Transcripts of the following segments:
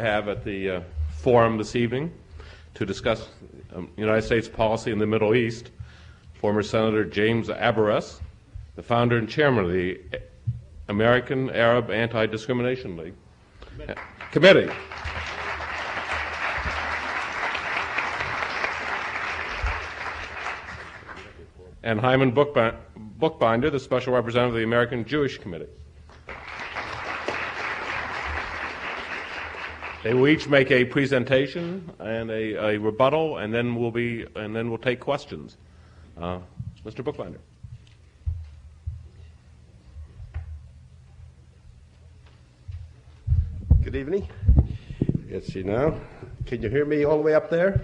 have at the forum this evening to discuss United States policy in the Middle East, former Senator James Abares, the founder and chairman of the American Arab Anti-Discrimination League Committee. And Hyman Bookbinder, the special representative of the American Jewish Committee. They will each make a presentation and a rebuttal, and then we'll take questions. Mr. Bookbinder. Good evening. Let's see now. Can you hear me all the way up there?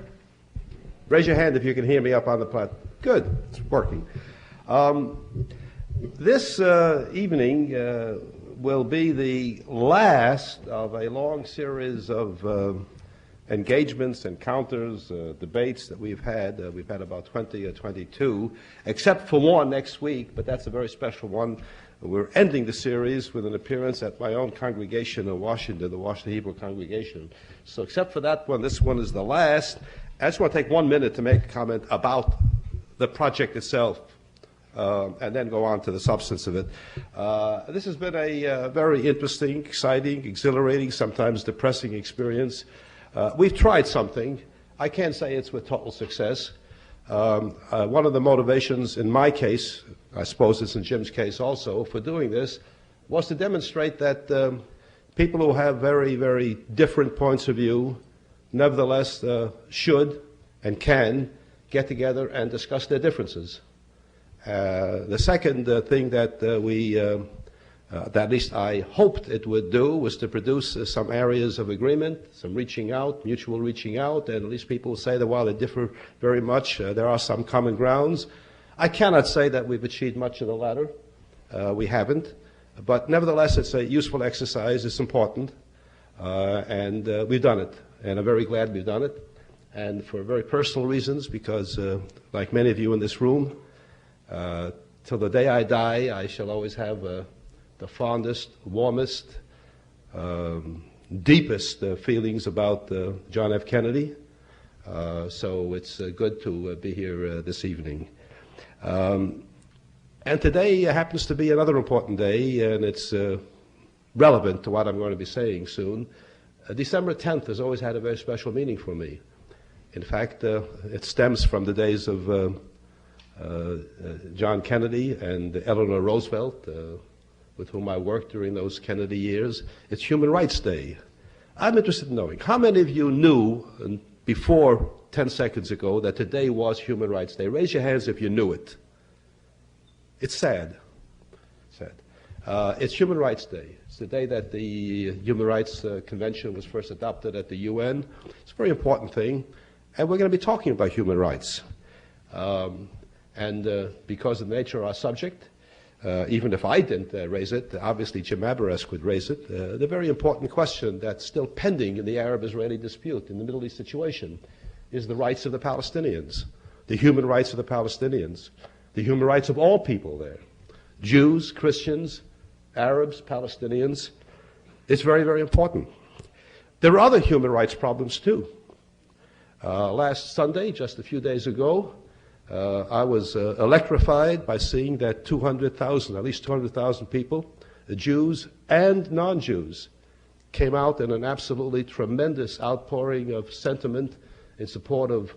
Raise your hand if you can hear me up on the platform. Good, it's working. This evening will be the last of a long series of engagements, encounters, debates that we've had. We've had about 20 or 22, except for one next week, but that's a very special one. We're ending the series with an appearance at my own congregation in Washington, the Washington Hebrew congregation. So except for that one, this one is the last. I just want to take 1 minute to make a comment about the project itself, and then go on to the substance of it. This has been a very interesting, exciting, exhilarating, sometimes depressing experience. We've tried something. I can't say it's with total success. One of the motivations in my case, I suppose it's in Jim's case also, for doing this, was to demonstrate that people who have very, very different points of view nevertheless should and can get together and discuss their differences. The second thing that that at least I hoped it would do, was to produce some areas of agreement, some reaching out, mutual reaching out, and at least people will say that while they differ very much, there are some common grounds. I cannot say that we've achieved much of the latter. We haven't. But nevertheless, it's a useful exercise. It's important. And we've done it. And I'm very glad we've done it. And for very personal reasons, because like many of you in this room, till the day I die, I shall always have the fondest, warmest, deepest feelings about John F. Kennedy. So it's good to be here this evening. And today happens to be another important day, and it's relevant to what I'm going to be saying soon. December 10th has always had a very special meaning for me. In fact, it stems from the days of John Kennedy and Eleanor Roosevelt, with whom I worked during those Kennedy years. It's Human Rights Day. I'm interested in knowing, how many of you knew before 10 seconds ago that today was Human Rights Day? Raise your hands if you knew it. It's sad. Sad. It's Human Rights Day. It's the day that the Human Rights Convention was first adopted at the UN. It's a very important thing. And we're going to be talking about human rights. Because of the nature of our subject, even if I didn't raise it, obviously Jim Abares could raise it, the very important question that's still pending in the Arab-Israeli dispute, in the Middle East situation, is the rights of the Palestinians, the human rights of the Palestinians, the human rights of all people there, Jews, Christians, Arabs, Palestinians. It's very, very important. There are other human rights problems too. Last Sunday, just a few days ago, I was electrified by seeing that 200,000, at least 200,000 people, Jews and non-Jews, came out in an absolutely tremendous outpouring of sentiment in support of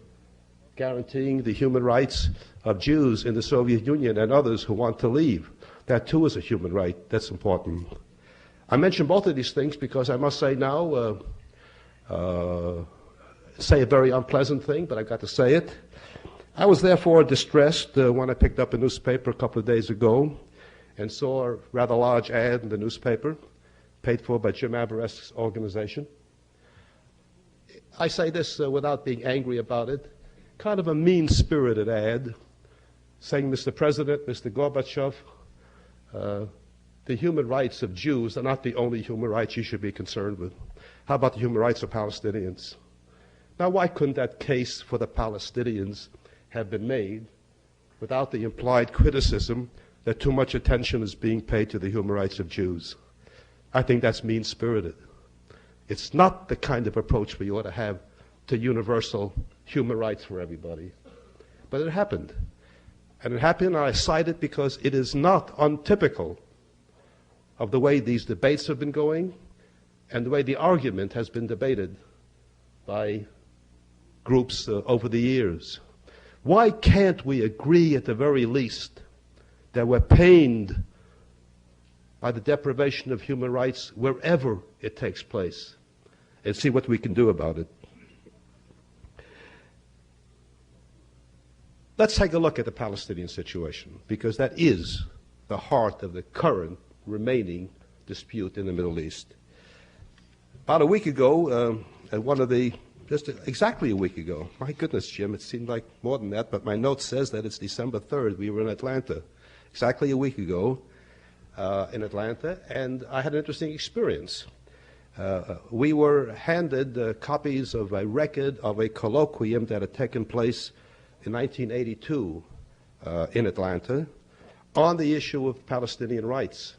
guaranteeing the human rights of Jews in the Soviet Union and others who want to leave. That too is a human right. That's important. I mention both of these things because I must say now, say a very unpleasant thing, but I've got to say it. I was therefore distressed when I picked up a newspaper a couple of days ago and saw a rather large ad in the newspaper, paid for by Jim Abares' organization. I say this without being angry about it, kind of a mean-spirited ad saying, Mr. President, Mr. Gorbachev, the human rights of Jews are not the only human rights you should be concerned with. How about the human rights of Palestinians? Now, why couldn't that case for the Palestinians have been made without the implied criticism that too much attention is being paid to the human rights of Jews? I think that's mean-spirited. It's not the kind of approach we ought to have to universal human rights for everybody. But it happened. And it happened, and I cite it because it is not untypical of the way these debates have been going and the way the argument has been debated by groups over the years. Why can't we agree at the very least that we're pained by the deprivation of human rights wherever it takes place and see what we can do about it? Let's take a look at the Palestinian situation, because that is the heart of the current remaining dispute in the Middle East. About a week ago, just exactly a week ago, my goodness, Jim, it seemed like more than that, but my note says that it's December 3rd. We were in Atlanta, exactly a week ago in Atlanta, and I had an interesting experience. We were handed copies of a record of a colloquium that had taken place in 1982 in Atlanta on the issue of Palestinian rights,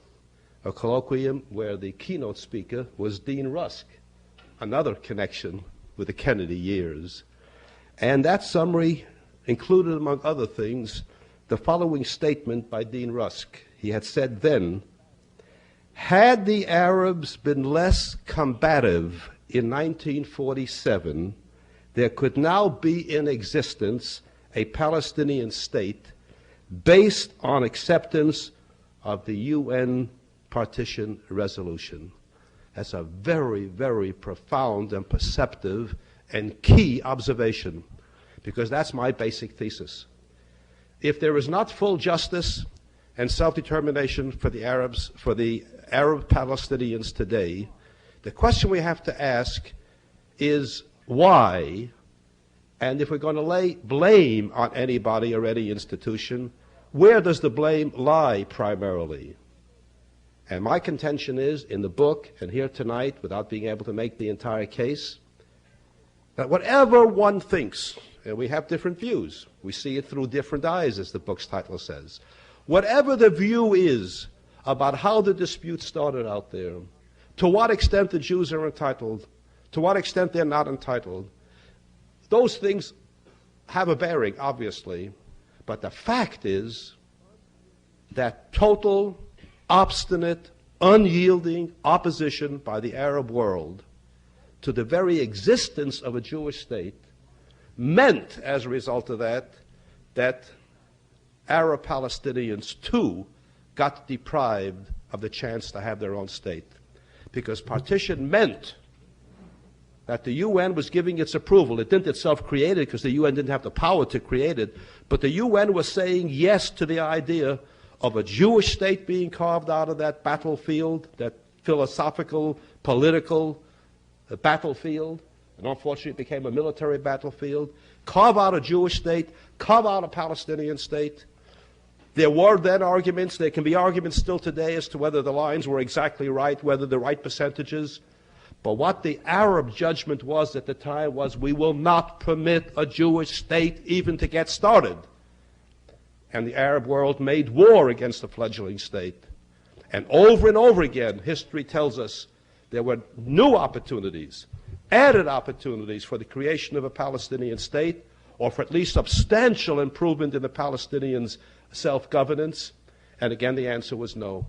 a colloquium where the keynote speaker was Dean Rusk, another connection with the Kennedy years. And that summary included, among other things, the following statement by Dean Rusk. He had said then, "Had the Arabs been less combative in 1947, there could now be in existence a Palestinian state based on acceptance of the UN partition resolution." That's a very, very profound and perceptive and key observation, because that's my basic thesis. If there is not full justice and self-determination for the Arabs, for the Arab Palestinians today, the question we have to ask is why. And if we're going to lay blame on anybody or any institution, where does the blame lie primarily? And my contention is, in the book and here tonight, without being able to make the entire case, that whatever one thinks, and we have different views, we see it through different eyes, as the book's title says, whatever the view is about how the dispute started out there, to what extent the Jews are entitled, to what extent they're not entitled, those things have a bearing, obviously, but the fact is that total, obstinate, unyielding opposition by the Arab world to the very existence of a Jewish state meant, as a result of that, that Arab Palestinians, too, got deprived of the chance to have their own state. Because partition meant that the UN was giving its approval. It didn't itself create it because the UN didn't have the power to create it, but the UN was saying yes to the idea of a Jewish state being carved out of that battlefield, that philosophical, political battlefield, and unfortunately it became a military battlefield. Carve out a Jewish state, carve out a Palestinian state. There were then arguments, there can be arguments still today as to whether the lines were exactly right, whether the right percentages. But what the Arab judgment was at the time was, we will not permit a Jewish state even to get started. And the Arab world made war against the fledgling state. And over again, history tells us there were new opportunities, added opportunities for the creation of a Palestinian state, or for at least substantial improvement in the Palestinians' self-governance. And again, the answer was no.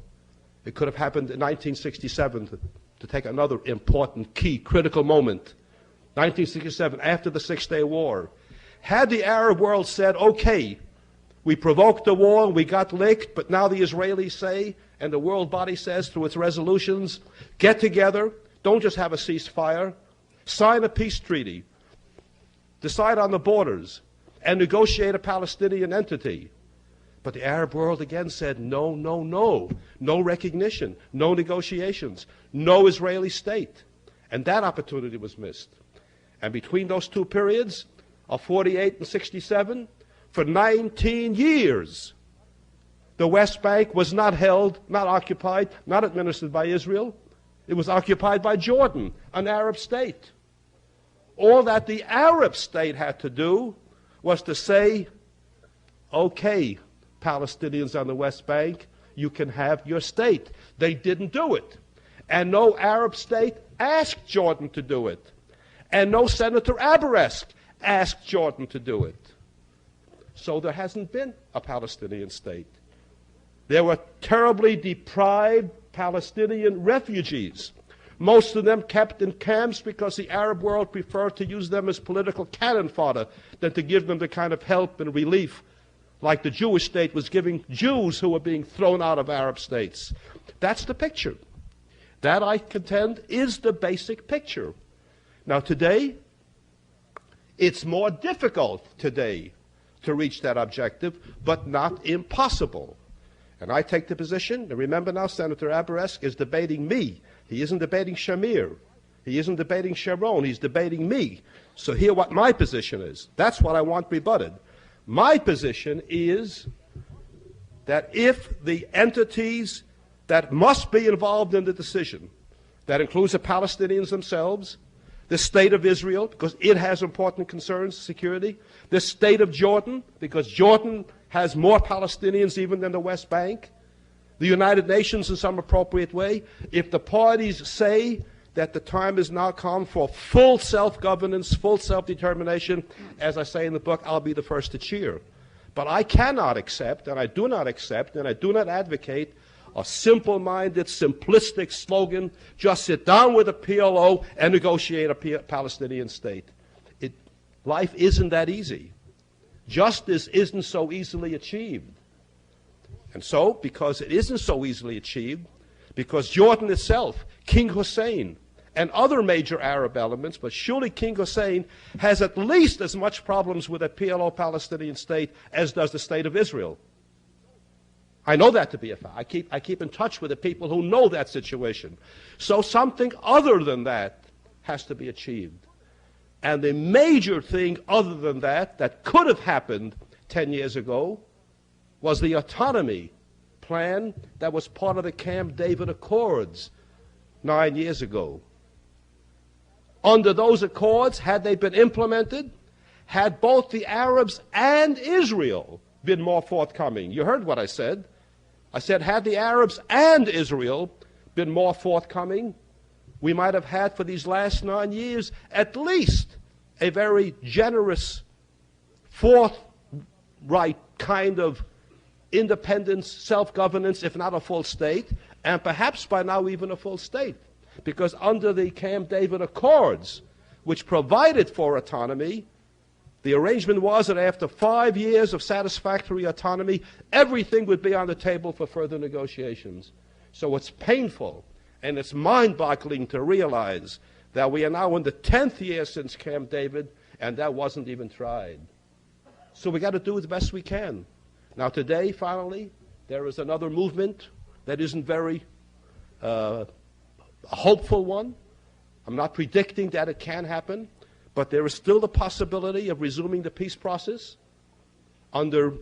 It could have happened in 1967, to take another important, key, critical moment. 1967, after the Six-Day War. Had the Arab world said, okay, we provoked the war, we got licked, but now the Israelis say, and the world body says through its resolutions, get together, don't just have a ceasefire, sign a peace treaty, decide on the borders, and negotiate a Palestinian entity. But the Arab world again said, no, no, no. No recognition, no negotiations, no Israeli state. And that opportunity was missed. And between those two periods of 48 and 67, for 19 years, the West Bank was not held, not occupied, not administered by Israel. It was occupied by Jordan, an Arab state. All that the Arab state had to do was to say, okay, Palestinians on the West Bank, you can have your state. They didn't do it. And no Arab state, asked Jordan to do it. And no Senator Aberest asked Jordan to do it. So there hasn't been a Palestinian state. There were terribly deprived Palestinian refugees, most of them kept in camps because the Arab world preferred to use them as political cannon fodder than to give them the kind of help and relief like the Jewish state was giving Jews who were being thrown out of Arab states. That's the picture. That, I contend, is the basic picture. Now today, it's more difficult today to reach that objective, but not impossible. And I take the position, and remember now, Senator Aberest is debating me. He isn't debating Shamir. He isn't debating Sharon. He's debating me. So hear what my position is. That's what I want rebutted. My position is that if the entities that must be involved in the decision, that includes the Palestinians themselves, the state of Israel, because it has important concerns, security, the state of Jordan, because Jordan has more Palestinians even than the West Bank, the United Nations in some appropriate way, if the parties say that the time is now come for full self-governance, full self-determination, as I say in the book, I'll be the first to cheer. But I cannot accept, and I do not accept, and I do not advocate a simple-minded, simplistic slogan, just sit down with a PLO and negotiate a Palestinian state. Life isn't that easy. Justice isn't so easily achieved. And so, because it isn't so easily achieved, because Jordan itself, King Hussein, and other major Arab elements, but surely King Hussein has at least as much problems with a PLO Palestinian state as does the state of Israel. I know that to be a fact. I keep in touch with the people who know that situation. So something other than that has to be achieved. And the major thing other than that could have happened 10 years ago was the autonomy plan that was part of the Camp David Accords 9 years ago. Under those accords, had they been implemented, had both the Arabs and Israel been more forthcoming. You heard what I said. I said, had the Arabs and Israel been more forthcoming, we might have had for these last 9 years at least a very generous, forthright kind of independence, self-governance, if not a full state, and perhaps by now even a full state. Because under the Camp David Accords, which provided for autonomy, the arrangement was that after 5 years of satisfactory autonomy, everything would be on the table for further negotiations. So it's painful and it's mind-boggling to realize that we are now in the 10th year since Camp David, and that wasn't even tried. So we got to do the best we can. Now today, finally, there is another movement that isn't very a hopeful one. I'm not predicting that it can happen, but there is still the possibility of resuming the peace process under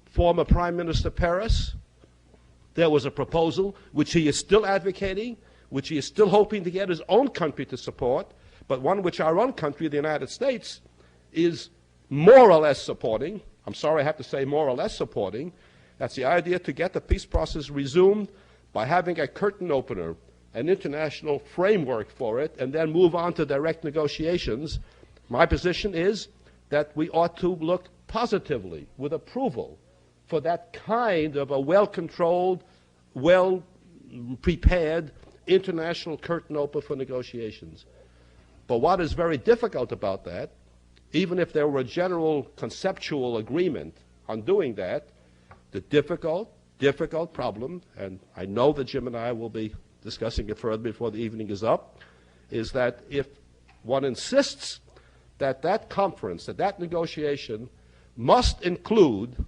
former Prime Minister Peres. There was a proposal which he is still advocating, which he is still hoping to get his own country to support, but one which our own country, the United States, is more or less supporting. I'm sorry I have to say more or less supporting. That's the idea to get the peace process resumed by having a curtain opener, an international framework for it, and then move on to direct negotiations. My position is that we ought to look positively, with approval, for that kind of a well-controlled, well-prepared international curtain opener for negotiations. But what is very difficult about that, even if there were a general conceptual agreement on doing that, the difficult problem, and I know that Jim and I will be discussing it further before the evening is up, is that if one insists that that conference, that negotiation must include,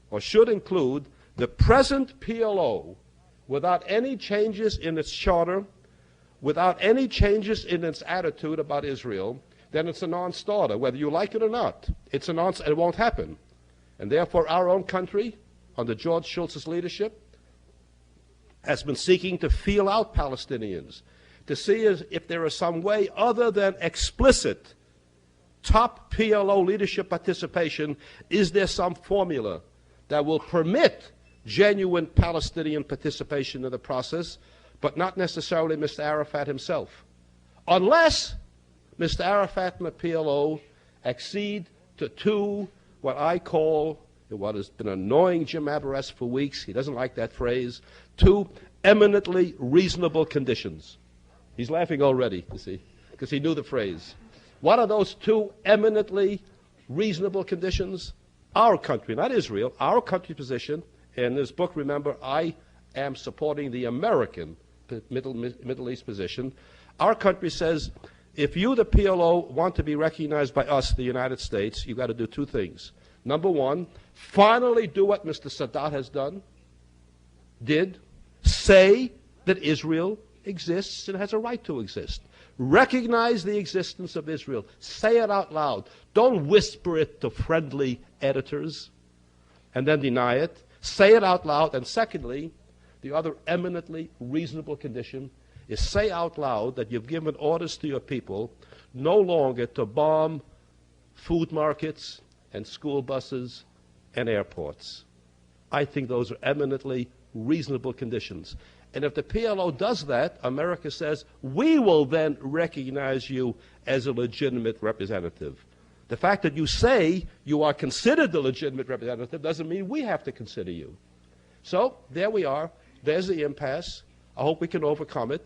or should include, the present PLO without any changes in its charter, without any changes in its attitude about Israel, then it's a non-starter, whether you like it or not. It's a non-starter. It won't happen. And therefore, our own country, under George Shultz's leadership, has been seeking to feel out Palestinians, to see if there is some way other than explicit top PLO leadership participation, is there some formula that will permit genuine Palestinian participation in the process, but not necessarily Mr. Arafat himself. unless Mr. Arafat and the PLO accede to two, what I call, what has been annoying Jim Aberrest for weeks, he doesn't like that phrase, two eminently reasonable conditions. He's laughing already, you see, because he knew the phrase. What are those two eminently reasonable conditions? Our country, not Israel, our country's position. In this book, remember, I am supporting the American Middle East position. Our country says, if you, the PLO, want to be recognized by us, the United States, you've got to do two things. Number one, finally do what Mr. Sadat did, say that Israel exists and has a right to exist. Recognize the existence of Israel. Say it out loud. Don't whisper it to friendly editors and then deny it. Say it out loud. And secondly, the other eminently reasonable condition is say out loud that you've given orders to your people no longer to bomb food markets and school buses and airports. I think those are eminently reasonable conditions. And if the PLO does that, America says, we will then recognize you as a legitimate representative. The fact that you say you are considered the legitimate representative doesn't mean we have to consider you. So there we are. There's the impasse. I hope we can overcome it.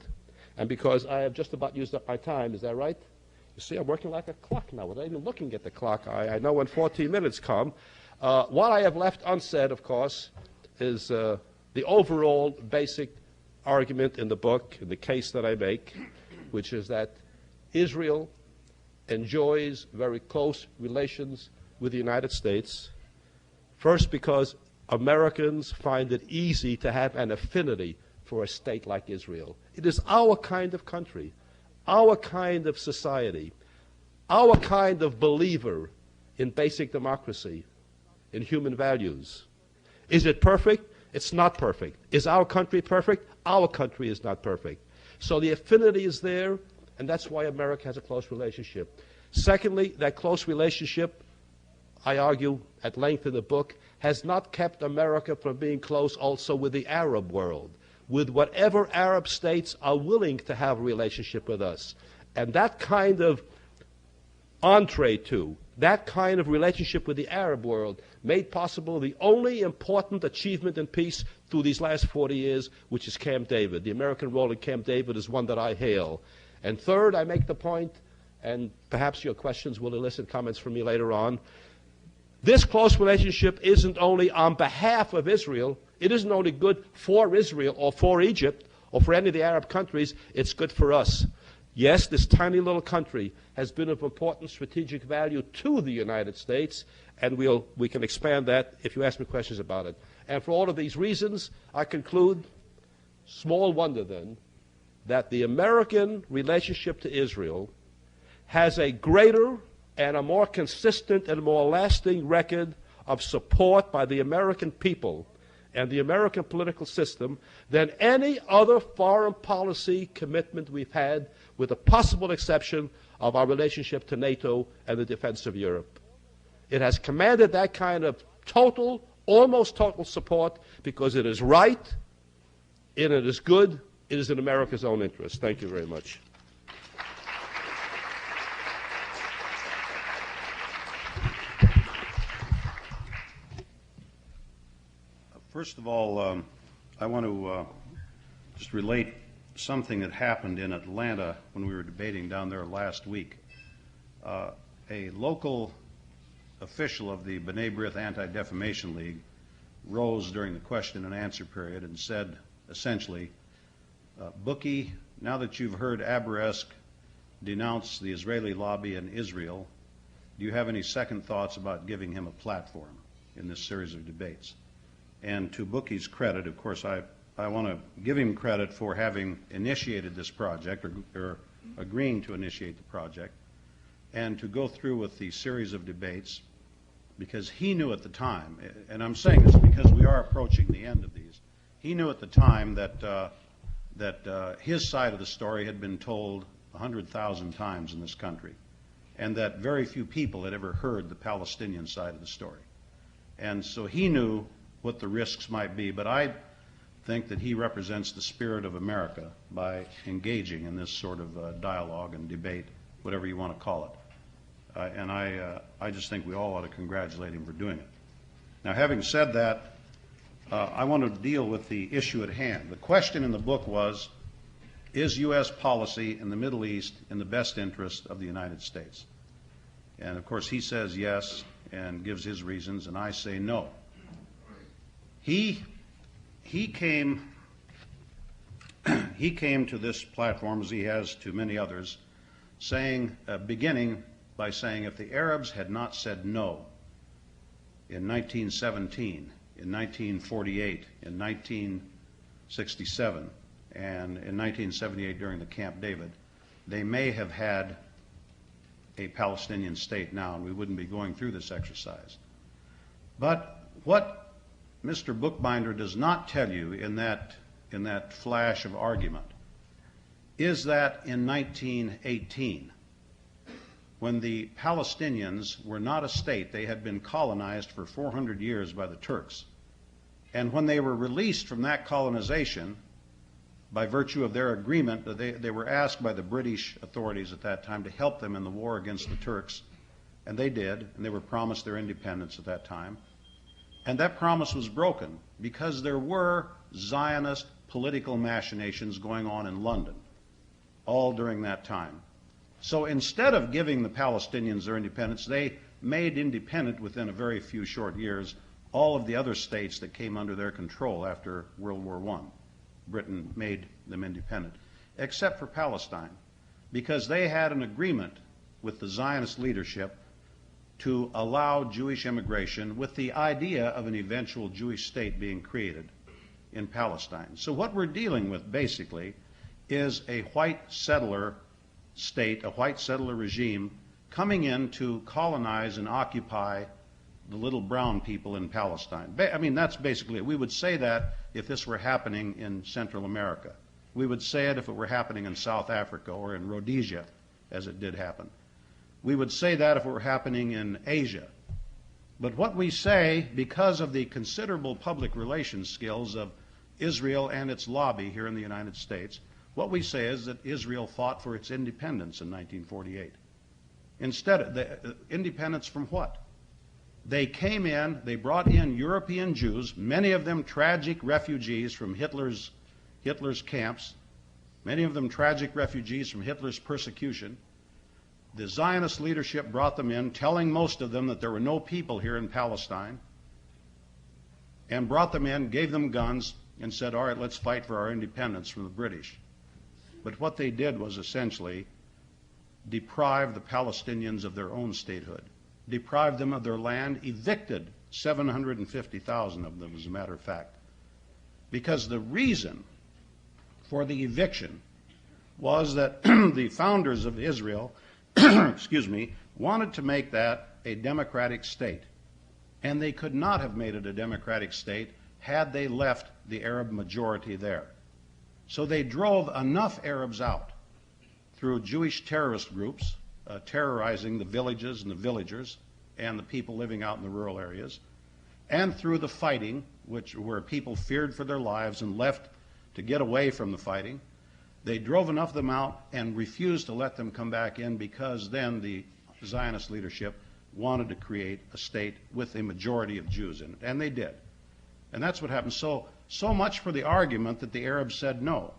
And because I have just about used up my time, is that right? You see, I'm working like a clock now. Without even looking at the clock, I know when 14 minutes come. What I have left unsaid, of course, is the overall basic argument in the book, in the case that I make, which is that Israel enjoys very close relations with the United States, first because Americans find it easy to have an affinity for a state like Israel. It is our kind of country, our kind of society, our kind of believer in basic democracy, in human values. Is it perfect? It's not perfect. Is our country perfect? Our country is not perfect. So the affinity is there, and that's why America has a close relationship. Secondly, that close relationship, I argue at length in the book, has not kept America from being close also with the Arab world, with whatever Arab states are willing to have a relationship with us. And that kind of entree to, that kind of relationship with the Arab world made possible the only important achievement in peace through these last 40 years, which is Camp David. The American role in Camp David is one that I hail. And third, I make the point, and perhaps your questions will elicit comments from me later on, this close relationship isn't only on behalf of Israel, it isn't only good for Israel or for Egypt or for any of the Arab countries, it's good for us. Yes, this tiny little country has been of important strategic value to the United States, and we can expand that if you ask me questions about it. And for all of these reasons, I conclude, small wonder then, that the American relationship to Israel has a greater and a more consistent and more lasting record of support by the American people and the American political system than any other foreign policy commitment we've had, with the possible exception of our relationship to NATO and the defense of Europe. It has commanded that kind of total, almost total support because it is right, and it is good, it is in America's own interest. Thank you very much. First of all, I want to just relate something that happened in Atlanta when we were debating down there last week. A local official of the B'nai B'rith Anti-Defamation League rose during the question and answer period and said, essentially, Bookie, now that you've heard Aberrest denounce the Israeli lobby in Israel, do you have any second thoughts about giving him a platform in this series of debates? And to Bookie's credit, of course, I want to give him credit for having initiated this project, or agreeing to initiate the project, and to go through with the series of debates, because he knew at the time, and I'm saying this because we are approaching the end of these, he knew at the time that his side of the story had been told 100,000 times in this country, and that very few people had ever heard the Palestinian side of the story. And so he knew what the risks might be, but think that he represents the spirit of America by engaging in this sort of dialogue and debate, whatever you want to call it. And I just think we all ought to congratulate him for doing it. Now, having said that, I want to deal with the issue at hand. The question in the book was, is U.S. policy in the Middle East in the best interest of the United States? And of course, he says yes and gives his reasons, and I say no. He came to this platform, as he has to many others, saying, beginning by saying, if the Arabs had not said no in 1917, in 1948, in 1967, and in 1978 during the Camp David, they may have had a Palestinian state now, and we wouldn't be going through this exercise. But what Mr. Bookbinder does not tell you in that flash of argument is that in 1918, when the Palestinians were not a state, they had been colonized for 400 years by the Turks. And when they were released from that colonization, by virtue of their agreement, they were asked by the British authorities at that time to help them in the war against the Turks, and they did, and they were promised their independence at that time. And that promise was broken because there were Zionist political machinations going on in London all during that time. So instead of giving the Palestinians their independence, they made independent within a very few short years all of the other states that came under their control after World War I. Britain made them independent, except for Palestine, because they had an agreement with the Zionist leadership to allow Jewish immigration with the idea of an eventual Jewish state being created in Palestine. So what we're dealing with basically is a white settler state, a white settler regime coming in to colonize and occupy the little brown people in Palestine. I mean, that's basically it. We would say that if this were happening in Central America. We would say it if it were happening in South Africa or in Rhodesia, as it did happen. We would say that if it were happening in Asia. But what we say, because of the considerable public relations skills of Israel and its lobby here in the United States, what we say is that Israel fought for its independence in 1948. Instead, independence from what? They came in, they brought in European Jews, many of them tragic refugees from Hitler's camps, many of them tragic refugees from Hitler's persecution. The Zionist leadership brought them in, telling most of them that there were no people here in Palestine, and brought them in, gave them guns, and said, all right, let's fight for our independence from the British. But what they did was essentially deprive the Palestinians of their own statehood, deprived them of their land, evicted 750,000 of them, as a matter of fact. Because the reason for the eviction was that the founders of Israel wanted to make that a democratic state. And they could not have made it a democratic state had they left the Arab majority there. So they drove enough Arabs out through Jewish terrorist groups, terrorizing the villages and the villagers and the people living out in the rural areas, and through the fighting, where people feared for their lives and left to get away from the fighting. They drove enough of them out and refused to let them come back in, because then the Zionist leadership wanted to create a state with a majority of Jews in it, and they did. And that's what happened. So much for the argument that the Arabs said no.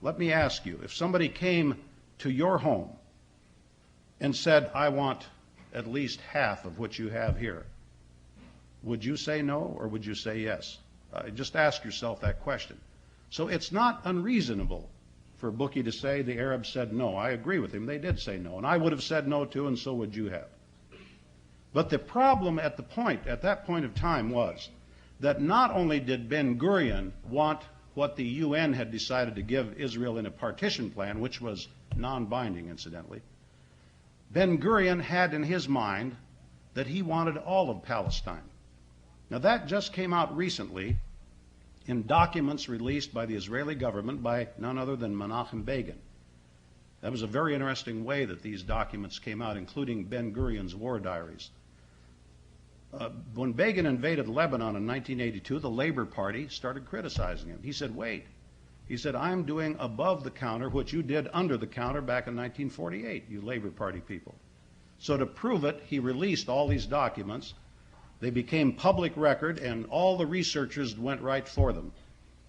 Let me ask you, if somebody came to your home and said, I want at least half of what you have here, would you say no, or would you say yes? Just ask yourself that question. So it's not unreasonable for Bookie to say the Arabs said no. I agree with him. They did say no. And I would have said no too, and so would you have. But the problem at that point of time was that not only did Ben-Gurion want what the UN had decided to give Israel in a partition plan, which was non-binding, incidentally, Ben-Gurion had in his mind that he wanted all of Palestine. Now that just came out recently in documents released by the Israeli government by none other than Menachem Begin. That was a very interesting way that these documents came out, including Ben-Gurion's war diaries. When Begin invaded Lebanon in 1982, the Labor Party started criticizing him. He said, wait. He said, I'm doing above the counter what you did under the counter back in 1948, you Labor Party people. So to prove it, he released all these documents. They became public record, and all the researchers went right for them.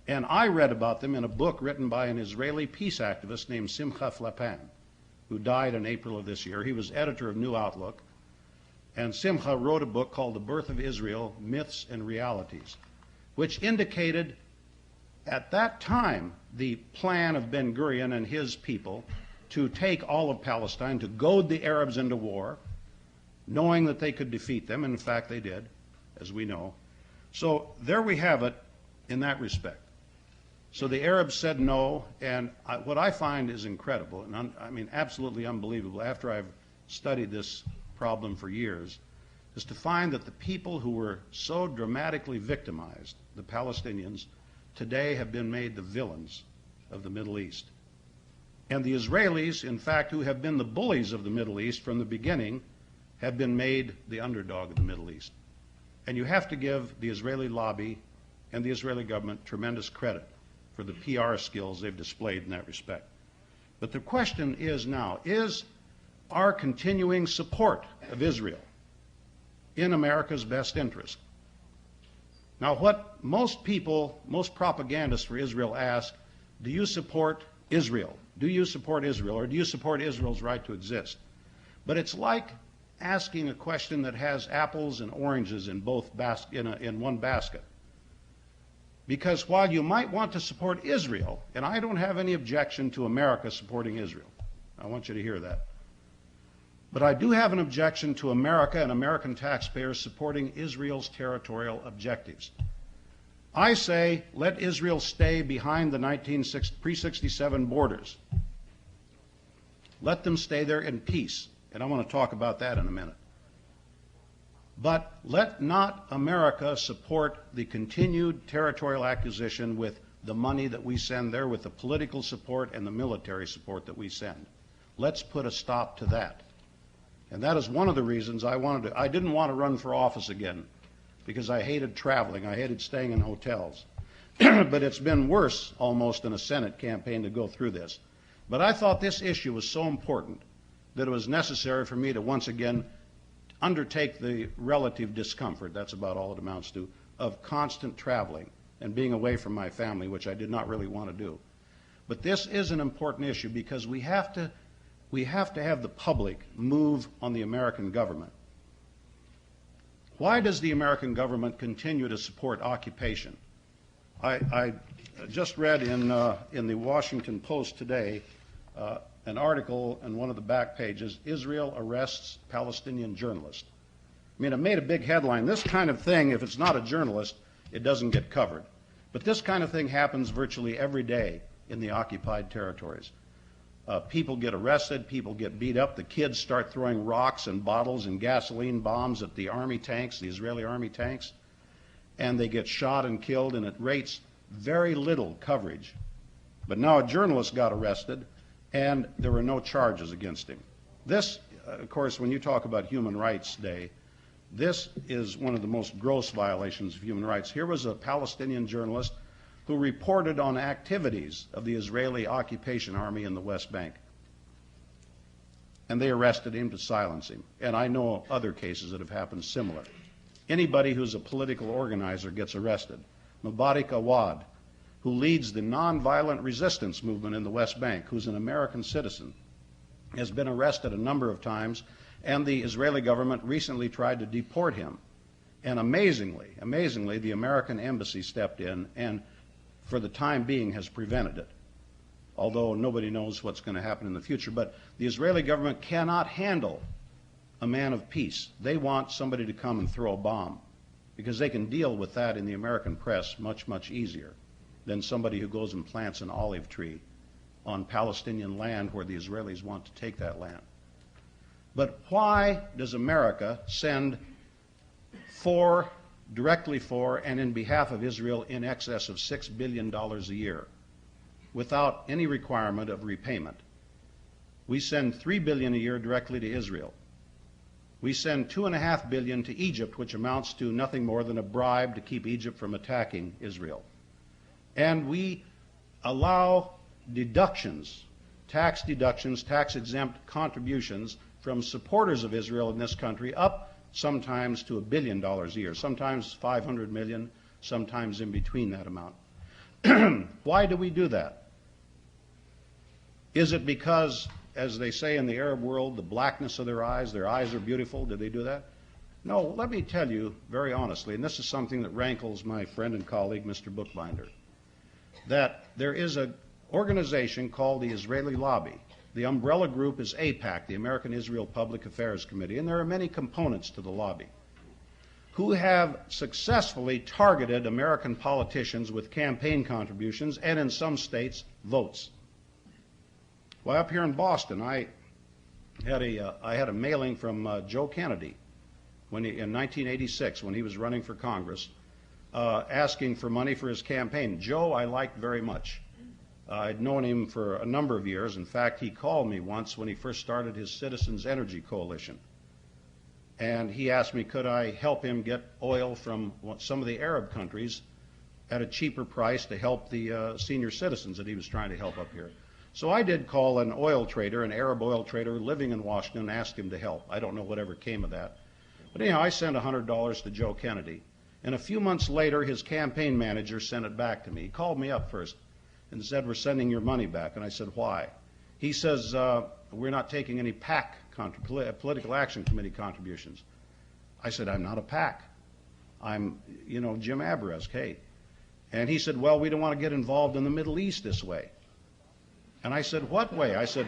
And I read about them in a book written by an Israeli peace activist named Simcha Flapan, who died in April of this year. He was editor of New Outlook. And Simcha wrote a book called The Birth of Israel, Myths and Realities, which indicated at that time the plan of Ben-Gurion and his people to take all of Palestine, to goad the Arabs into war, knowing that they could defeat them, and in fact they did, as we know. So there we have it in that respect. So the Arabs said no, and what I find is incredible, and I mean absolutely unbelievable, after I've studied this problem for years, is to find that the people who were so dramatically victimized, the Palestinians, today have been made the villains of the Middle East. And the Israelis, in fact, who have been the bullies of the Middle East from the beginning, have been made the underdog of the Middle East. And you have to give the Israeli lobby and the Israeli government tremendous credit for the PR skills they've displayed in that respect. But the question is now, is our continuing support of Israel in America's best interest? Now, what most people, most propagandists for Israel ask, do you support Israel? Do you support Israel, or do you support Israel's right to exist? But it's like asking a question that has apples and oranges in in one basket. Because while you might want to support Israel, and I don't have any objection to America supporting Israel, I want you to hear that. But I do have an objection to America and American taxpayers supporting Israel's territorial objectives. I say let Israel stay behind the pre-67 borders. Let them stay there in peace, and I want to talk about that in a minute. But let not America support the continued territorial acquisition with the money that we send there, with the political support and the military support that we send. Let's put a stop to that. And that is one of the reasons I didn't want to run for office again, because I hated traveling. I hated staying in hotels. But it's been worse almost in a Senate campaign to go through this. But I thought this issue was so important that it was necessary for me to once again undertake the relative discomfort, that's about all it amounts to, of constant traveling and being away from my family, which I did not really want to do. But this is an important issue because we have to have the public move on the American government. Why does the American government continue to support occupation? I just read in the Washington Post today an article in one of the back pages, Israel arrests Palestinian journalist. I mean, it made a big headline. This kind of thing, if it's not a journalist, it doesn't get covered. But this kind of thing happens virtually every day in the occupied territories. People get arrested, people get beat up, the kids start throwing rocks and bottles and gasoline bombs at the army tanks, the Israeli army tanks, and they get shot and killed, and it rates very little coverage. But now a journalist got arrested, and there were no charges against him. This, of course, when you talk about Human Rights Day, this is one of the most gross violations of human rights. Here was a Palestinian journalist who reported on activities of the Israeli occupation army in the West Bank. And they arrested him to silence him. And I know other cases that have happened similar. Anybody who's a political organizer gets arrested. Mubarak Awad, who leads the nonviolent resistance movement in the West Bank, who's an American citizen, has been arrested a number of times, and the Israeli government recently tried to deport him. And amazingly, the American embassy stepped in and for the time being has prevented it, although nobody knows what's going to happen in the future. But the Israeli government cannot handle a man of peace. They want somebody to come and throw a bomb, because they can deal with that in the American press much, much easier than somebody who goes and plants an olive tree on Palestinian land where the Israelis want to take that land. But why does America send directly for and in behalf of Israel in excess of $6 billion a year without any requirement of repayment? We send $3 billion a year directly to Israel. We send $2.5 billion to Egypt, which amounts to nothing more than a bribe to keep Egypt from attacking Israel. And we allow deductions, tax-exempt contributions from supporters of Israel in this country up sometimes to $1 billion a year, sometimes $500 million, sometimes in between that amount. Why do we do that? Is it because, as they say in the Arab world, the blackness of their eyes are beautiful? Did they do that? No, let me tell you very honestly, and this is something that rankles my friend and colleague, Mr. Bookbinder, that there is an organization called the Israeli Lobby. The umbrella group is AIPAC, the American Israel Public Affairs Committee, and there are many components to the lobby who have successfully targeted American politicians with campaign contributions and, in some states, votes. Well, up here in Boston, I had a mailing from Joe Kennedy in 1986 when he was running for Congress, asking for money for his campaign. Joe I liked very much. I'd known him for a number of years. In fact, he called me once when he first started his Citizens Energy Coalition. And he asked me, could I help him get oil from some of the Arab countries at a cheaper price to help the senior citizens that he was trying to help up here. So I did call an oil trader, an Arab oil trader living in Washington, and asked him to help. I don't know whatever came of that. But anyhow, I sent $100 to Joe Kennedy. And a few months later, his campaign manager sent it back to me. He called me up first and said, we're sending your money back. And I said, why? He says, we're not taking any PAC, Political Action Committee contributions. I said, I'm not a PAC. I'm, Jim Aberesk, hey. And he said, well, we don't want to get involved in the Middle East this way. And I said, what way? I said,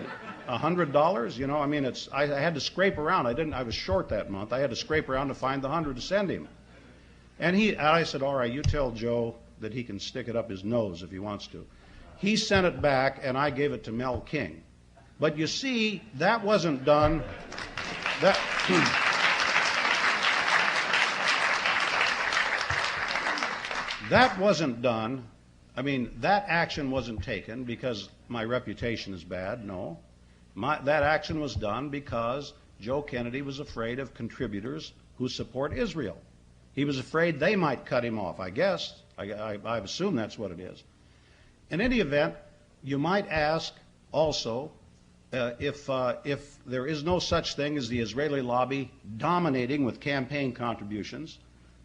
$100? I had to scrape around. I was short that month. I had to scrape around to find the 100 to send him. And I said, all right, you tell Joe that he can stick it up his nose if he wants to. He sent it back, and I gave it to Mel King. But you see, that wasn't done. That wasn't done. That action wasn't taken because my reputation is bad. No. That action was done because Joe Kennedy was afraid of contributors who support Israel. He was afraid they might cut him off, I guess. I assume that's what it is. In any event, you might ask also if there is no such thing as the Israeli lobby dominating with campaign contributions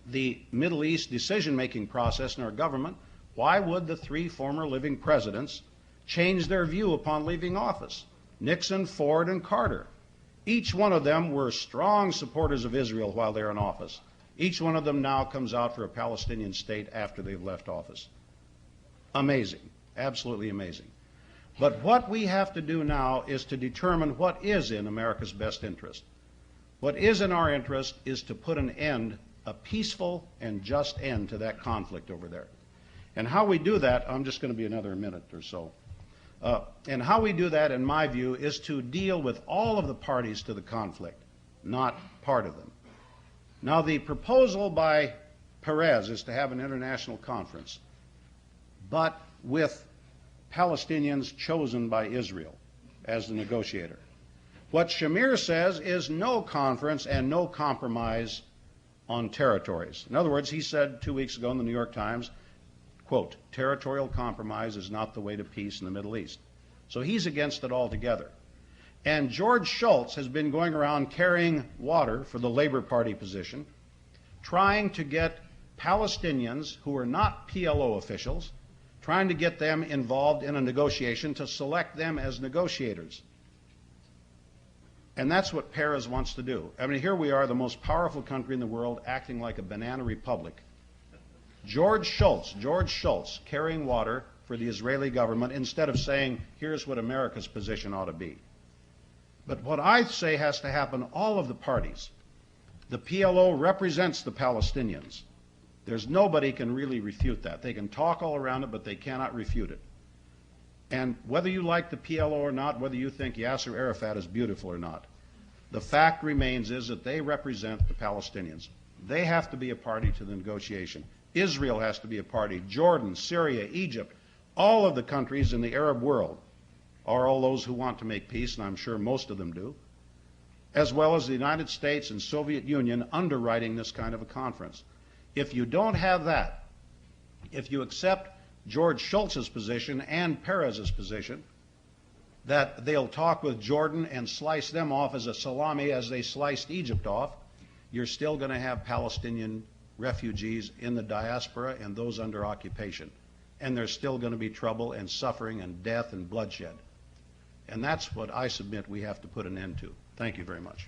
the Middle East decision-making process in our government, why would the three former living presidents change their view upon leaving office? Nixon, Ford, and Carter. Each one of them were strong supporters of Israel while they were in office. Each one of them now comes out for a Palestinian state after they've left office. Amazing. Absolutely amazing. But what we have to do now is to determine what is in America's best interest. What is in our interest is to put an end, a peaceful and just end to that conflict over there. And how we do that, I'm just going to be another minute or so. And how we do that, in my view, is to deal with all of the parties to the conflict, not part of them. Now, the proposal by Perez is to have an international conference, but with Palestinians chosen by Israel as the negotiator. What Shamir says is no conference and no compromise on territories. In other words, he said 2 weeks ago in the New York Times, quote, territorial compromise is not the way to peace in the Middle East. So he's against it altogether. And George Shultz has been going around carrying water for the Labor Party position, trying to get Palestinians who are not PLO officials, trying to get them involved in a negotiation to select them as negotiators. And that's what Perez wants to do. Here we are, the most powerful country in the world, acting like a banana republic. George Shultz, carrying water for the Israeli government instead of saying, here's what America's position ought to be. But what I say has to happen, all of the parties. The PLO represents the Palestinians. There's nobody can really refute that. They can talk all around it, but they cannot refute it. And whether you like the PLO or not, whether you think Yasser Arafat is beautiful or not, the fact remains is that they represent the Palestinians. They have to be a party to the negotiation. Israel has to be a party. Jordan, Syria, Egypt, all of the countries in the Arab world are all those who want to make peace, and I'm sure most of them do. as well as the United States and Soviet Union underwriting this kind of a conference. If you don't have that, if you accept George Shultz's position and Perez's position, that they'll talk with Jordan and slice them off as a salami as they sliced Egypt off, you're still going to have Palestinian refugees in the diaspora and those under occupation. And there's still going to be trouble and suffering and death and bloodshed. And that's what I submit we have to put an end to. Thank you very much.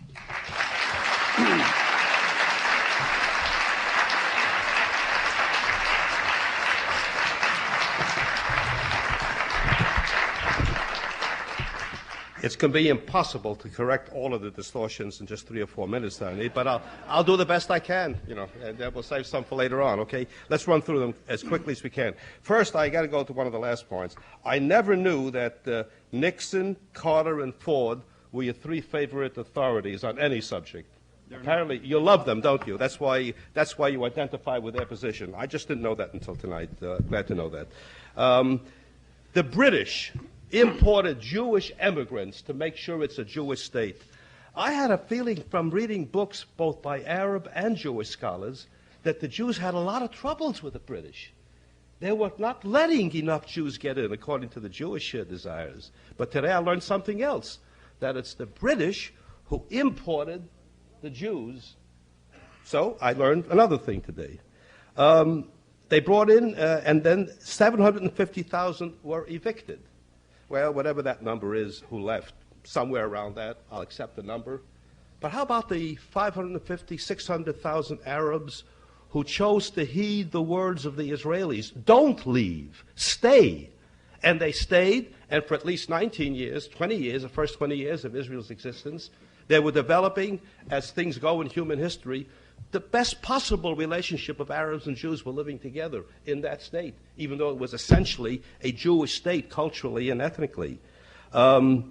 It's going to be impossible to correct all of the distortions in just 3 or 4 minutes, Tony, but I'll do the best I can, and we'll save some for later on, okay? Let's run through them as quickly as we can. First, I got to go to one of the last points. I never knew that Nixon, Carter, and Ford were your 3 favorite authorities on any subject. Apparently, you love them, don't you? That's why you identify with their position. I just didn't know that until tonight. Glad to know that. The British imported Jewish immigrants to make sure it's a Jewish state. I had a feeling from reading books both by Arab and Jewish scholars that the Jews had a lot of troubles with the British. They were not letting enough Jews get in according to the Jewish desires. But today I learned something else, that it's the British who imported the Jews. So I learned another thing today. They brought in, and then 750,000 were evicted. Well, whatever that number is, who left, somewhere around that, I'll accept the number. But how about the 550, 600,000 Arabs who chose to heed the words of the Israelis? Don't leave, stay. And they stayed, and for at least 19 years, 20 years, the first 20 years of Israel's existence, they were developing, as things go in human history, the best possible relationship of Arabs and Jews were living together in that state, even though it was essentially a Jewish state culturally and ethnically. Now,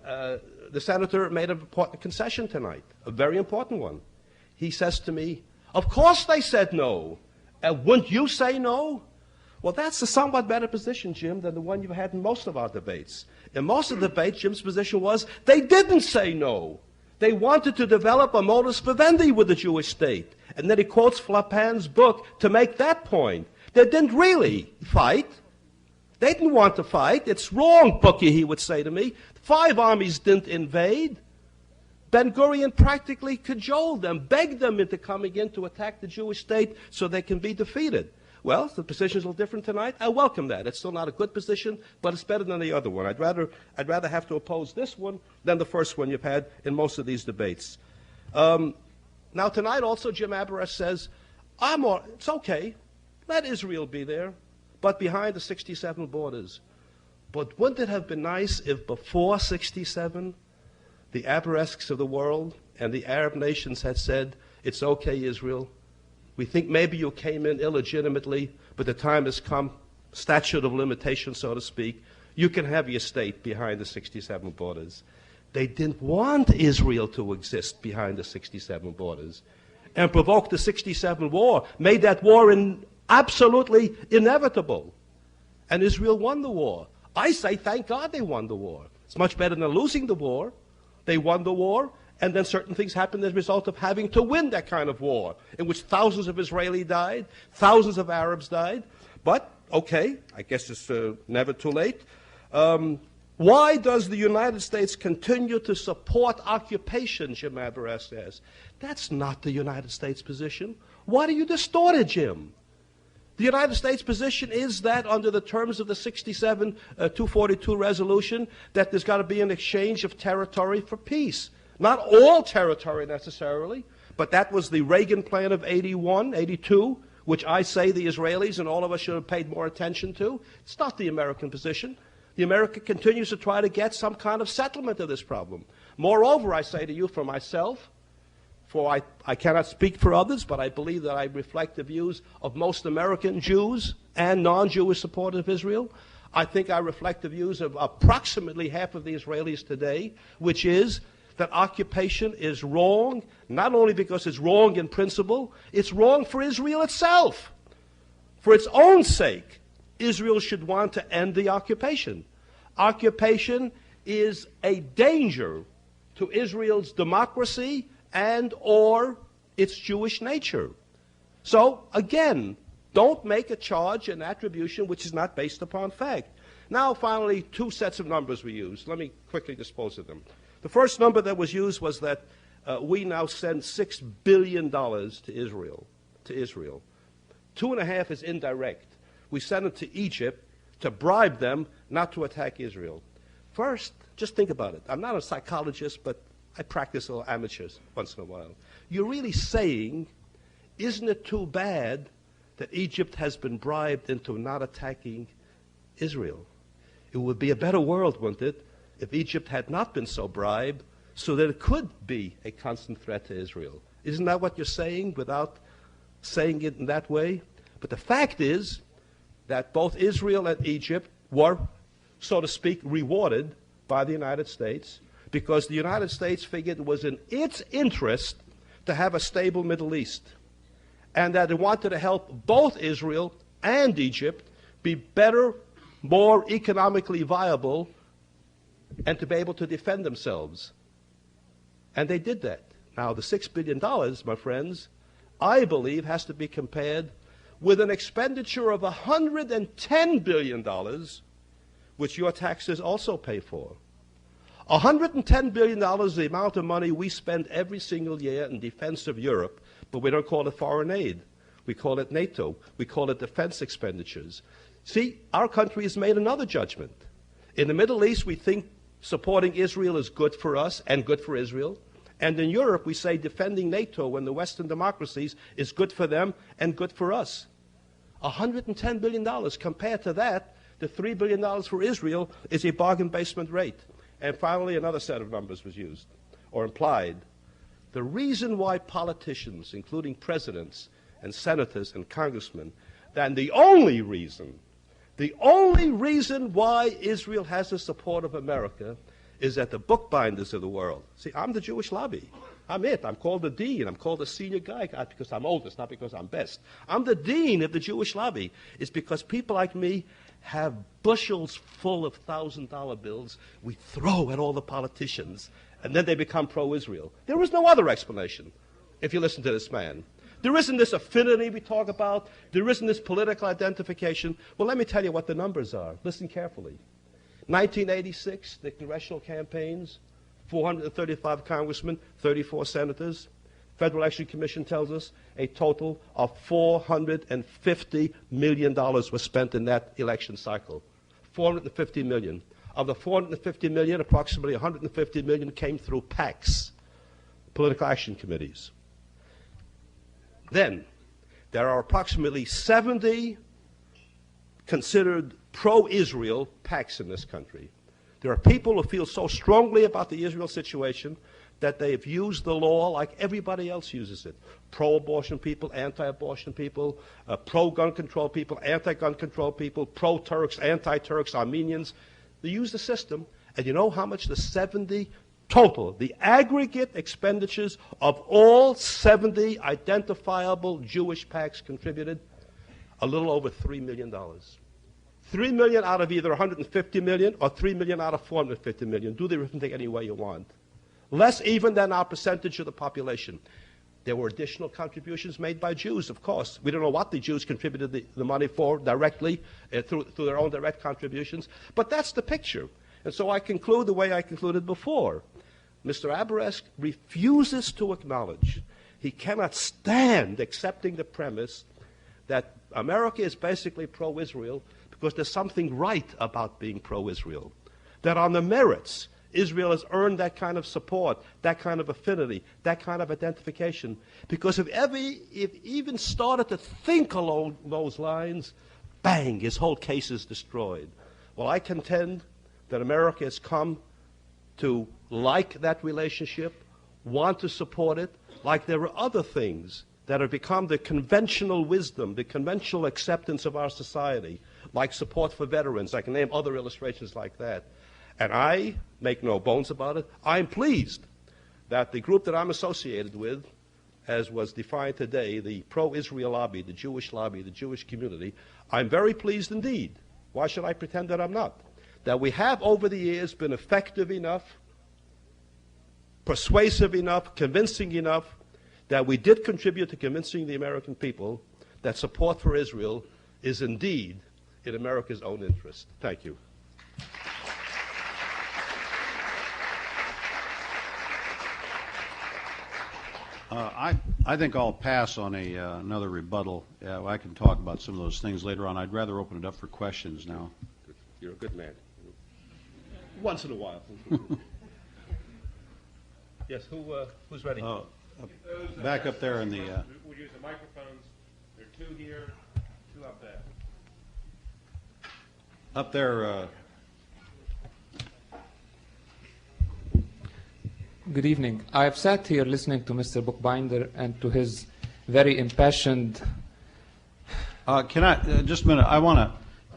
the senator made an important concession tonight, a very important one. He says to me, of course they said no. Wouldn't you say no? Well, that's a somewhat better position, Jim, than the one you've had in most of our debates. In most of the debates, Jim's position was they didn't say no. They wanted to develop a modus vivendi with the Jewish state. And then he quotes Flapin's book to make that point. They didn't really fight. They didn't want to fight. It's wrong, Bookie, he would say to me. 5 armies didn't invade. Ben-Gurion practically cajoled them, begged them into coming in to attack the Jewish state so they can be defeated. Well, the position's a little different tonight. I welcome that. It's still not a good position, but it's better than the other one. I'd rather have to oppose this one than the first one you've had in most of these debates. Now, tonight also, Jim Aberes says, it's okay. Let Israel be there, but behind the 67 borders. But wouldn't it have been nice if before 67, the Aberesks of the world and the Arab nations had said, it's okay, Israel. We think maybe you came in illegitimately, but the time has come, statute of limitation, so to speak. You can have your state behind the 67 borders. They didn't want Israel to exist behind the 67 borders and provoked the 67 war, made that war absolutely inevitable. And Israel won the war. I say, thank God they won the war. It's much better than losing the war. They won the war. And then certain things happened as a result of having to win that kind of war, in which thousands of Israelis died, thousands of Arabs died. But, okay, I guess it's never too late. Why does the United States continue to support occupation, Jim Aberes says? That's not the United States position. Why do you distort it, Jim? The United States position is that under the terms of the 67 242 resolution, that there's got to be an exchange of territory for peace. Not all territory necessarily, but that was the Reagan plan of 81, 82, which I say the Israelis and all of us should have paid more attention to. It's not the American position. The America continues to try to get some kind of settlement of this problem. Moreover, I say to you for myself, for I cannot speak for others, but I believe that I reflect the views of most American Jews and non-Jewish supporters of Israel. I think I reflect the views of approximately half of the Israelis today, which is that occupation is wrong, not only because it's wrong in principle, it's wrong for Israel itself. For its own sake, Israel should want to end the occupation. Occupation is a danger to Israel's democracy and or its Jewish nature. So, again, don't make a charge, an attribution which is not based upon fact. Now, finally, two sets of numbers were used. Let me quickly dispose of them. The first number that was used was that we now send $6 billion to Israel. 2.5 is indirect. We send it to Egypt to bribe them not to attack Israel. First, just think about it. I'm not a psychologist, but I practice a little amateurs once in a while. You're really saying, isn't it too bad that Egypt has been bribed into not attacking Israel? It would be a better world, wouldn't it, if Egypt had not been so bribed so that it could be a constant threat to Israel. Isn't that what you're saying without saying it in that way? But the fact is that both Israel and Egypt were, so to speak, rewarded by the United States because the United States figured it was in its interest to have a stable Middle East and that it wanted to help both Israel and Egypt be better, more economically viable, and to be able to defend themselves. And they did that. Now, the $6 billion, my friends, I believe has to be compared with an expenditure of $110 billion, which your taxes also pay for. $110 billion is the amount of money we spend every single year in defense of Europe, but we don't call it foreign aid. We call it NATO. We call it defense expenditures. See, our country has made another judgment. In the Middle East, we think supporting Israel is good for us and good for Israel. And in Europe, we say defending NATO and the Western democracies is good for them and good for us. $110 billion. Compared to that, the $3 billion for Israel is a bargain basement rate. And finally, another set of numbers was used or implied. The reason why politicians, including presidents and senators and congressmen, and the only reason why Israel has the support of America is that the bookbinders of the world. See, I'm the Jewish lobby. I'm it. I'm called the dean. I'm called the senior guy, not because I'm oldest, not because I'm best. I'm the dean of the Jewish lobby. It's because people like me have bushels full of $1,000 bills we throw at all the politicians, and then they become pro-Israel. There is no other explanation if you listen to this man. There isn't this affinity we talk about. There isn't this political identification. Well, let me tell you what the numbers are. Listen carefully. 1986, the congressional campaigns, 435 congressmen, 34 senators. Federal Election Commission tells us a total of $450 million was spent in that election cycle. $450 million. Of the $450 million, approximately $150 million came through PACs, political action committees. Then, there are approximately 70 considered pro-Israel PACs in this country. There are people who feel so strongly about the Israel situation that they've used the law like everybody else uses it. Pro-abortion people, anti-abortion people, pro-gun control people, anti-gun control people, pro-Turks, anti-Turks, Armenians. They use the system, and you know how much the 70 total, the aggregate expenditures of all 70 identifiable Jewish PACs contributed? A little over $3 million. $3 million out of either $150 million or $3 million out of $450 million. Do the arithmetic any way you want. Less even than our percentage of the population. There were additional contributions made by Jews, of course. We don't know what the Jews contributed the money for directly through their own direct contributions, but that's the picture. And so I conclude the way I concluded before. Mr. Aberesk refuses to acknowledge, he cannot stand accepting the premise that America is basically pro-Israel because there's something right about being pro-Israel. That on the merits, Israel has earned that kind of support, that kind of affinity, that kind of identification. Because if even started to think along those lines, bang, his whole case is destroyed. Well, I contend that America has come to like that relationship, want to support it, like there are other things that have become the conventional wisdom, the conventional acceptance of our society, like support for veterans. I can name other illustrations like that. And I make no bones about it. I'm pleased that the group that I'm associated with, as was defined today, the pro-Israel lobby, the Jewish community, I'm very pleased indeed. Why should I pretend that I'm not? that we have over the years been effective enough, persuasive enough, convincing enough, that we did contribute to convincing the American people that support for Israel is indeed in America's own interest. Thank you. I think I'll pass on another rebuttal. I can talk about some of those things later on. I'd rather open it up for questions now. You're a good man. Once in a while. Yes, who's ready? Back up there in the... We'll use the microphones. There are two here, two up there. Up there... Good evening. I have sat here listening to Mr. Bookbinder and to his very impassioned... can I, just a minute, I want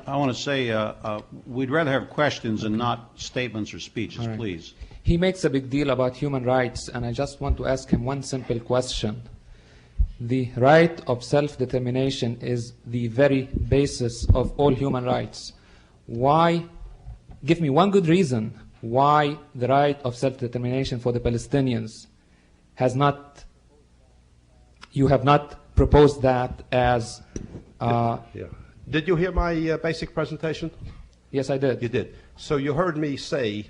to say we'd rather have questions and not statements or speeches, Right. please. He makes a big deal about human rights, and I just want to ask him one simple question. The right of self-determination is the very basis of all human rights. Why, give me one good reason why the right of self-determination for the Palestinians has not, you have not proposed that as... Yeah. Did you hear my basic presentation? Yes, I did. You did. So you heard me say,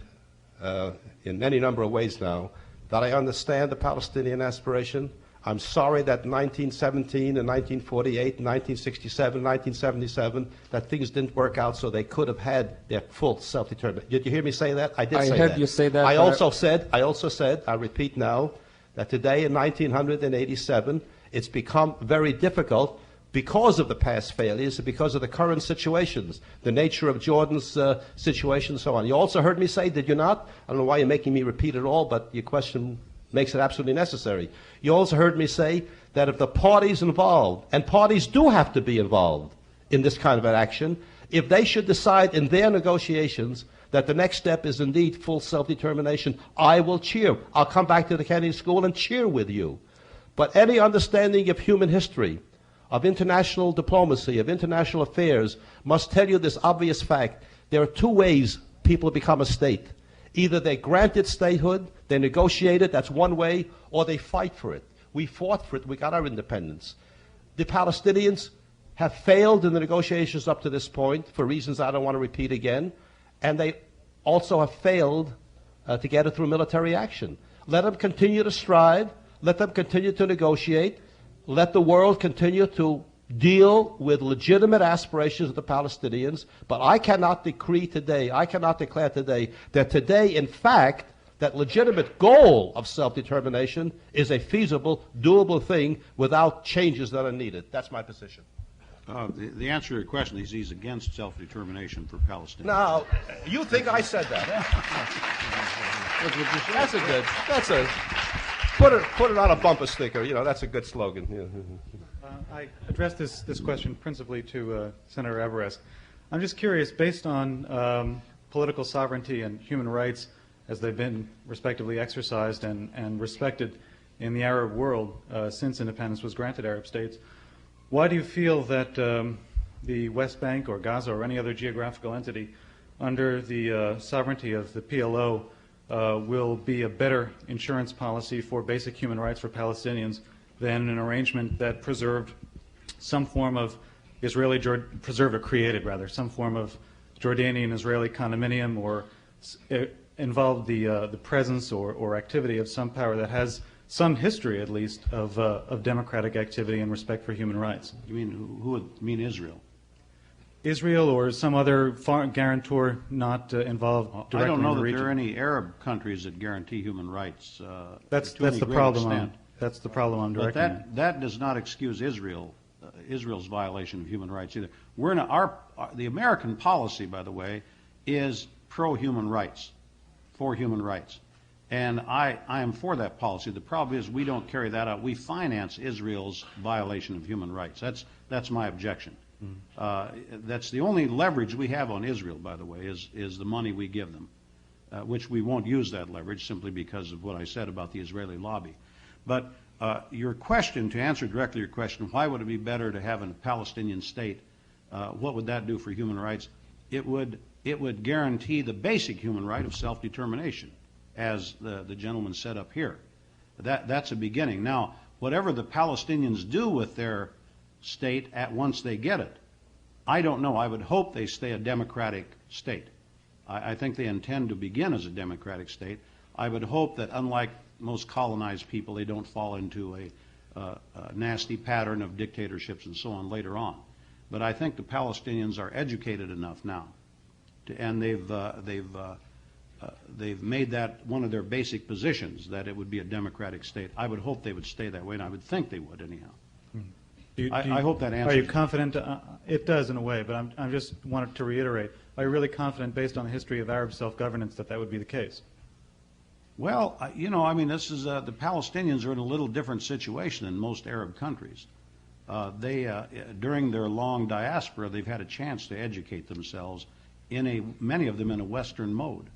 in any number of ways now, that I understand the Palestinian aspiration. I'm sorry that in 1917 and 1948 and 1967, 1977, that things didn't work out so they could have had their full self-determination. Did you hear me say that? I did say that. I heard you say that. I also said, I repeat now, that today in 1987, it's become very difficult because of the past failures and because of the current situations, the nature of Jordan's situation and so on. You also heard me say, did you not? I don't know why you're making me repeat it all, but your question makes it absolutely necessary. You also heard me say that if the parties involved, and parties do have to be involved in this kind of an action, if they should decide in their negotiations that the next step is indeed full self-determination, I will cheer. I'll come back to the Kennedy School and cheer with you. But any understanding of human history, of international diplomacy, of international affairs, must tell you this obvious fact. There are two ways people become a state. Either they granted statehood, they negotiate it, that's one way, or they fight for it. We fought for it, we got our independence. The Palestinians have failed in the negotiations up to this point for reasons I don't want to repeat again, and they also have failed to get it through military action. Let them continue to strive, let them continue to negotiate, let the world continue to deal with legitimate aspirations of the Palestinians, but I cannot decree today, I cannot declare today, that today, in fact, that legitimate goal of self-determination is a feasible, doable thing without changes that are needed. That's my position. The answer to your question is he's against self-determination for Palestinians. Now, you think I said that? That's a, put it on a bumper sticker, you know, that's a good slogan. Yeah. I addressed this question principally to Senator Aberrest. I'm just curious, based on political sovereignty and human rights as they've been respectively exercised and respected in the Arab world since independence was granted Arab states, why do you feel that the West Bank or Gaza or any other geographical entity under the sovereignty of the PLO will be a better insurance policy for basic human rights for Palestinians than an arrangement that preserved some form of preserved or created rather, some form of Jordanian-Israeli condominium or involved the presence or activity of some power that has some history, at least, of democratic activity and respect for human rights. You mean, who would mean Israel? Israel or some other guarantor not involved directly I don't know in the that region. there are any Arab countries that guarantee human rights. That's to any the great problem. extent. That's the problem I'm But directing. that does not excuse Israel's violation of human rights either. The American policy, by the way, is pro-human rights, for human rights. And I am for that policy. The problem is we don't carry that out. We finance Israel's violation of human rights. That's my objection. That's the only leverage we have on Israel, by the way, is the money we give them, which we won't use that leverage simply because of what I said about the Israeli lobby. But your question, to answer directly your question, why would it be better to have a Palestinian state? What would that do for human rights? It would it would guarantee the basic human right of self-determination, as the gentleman said up here. That's a beginning. Now, whatever the Palestinians do with their state once they get it, I don't know. I would hope they stay a democratic state. I think they intend to begin as a democratic state. I would hope that, unlike most colonized people, they don't fall into a nasty pattern of dictatorships and so on later on. But I think the Palestinians are educated enough now, and they've made that one of their basic positions, that it would be a democratic state. I would hope they would stay that way, and I would think they would anyhow. I hope that answers. Are you confident? It does in a way, but I just wanted to reiterate. Are you really confident, based on the history of Arab self-governance, that would be the case? Well, you know, I mean, this is the Palestinians are in a little different situation than most Arab countries. During their long diaspora, they've had a chance to educate themselves many of them in a Western mode.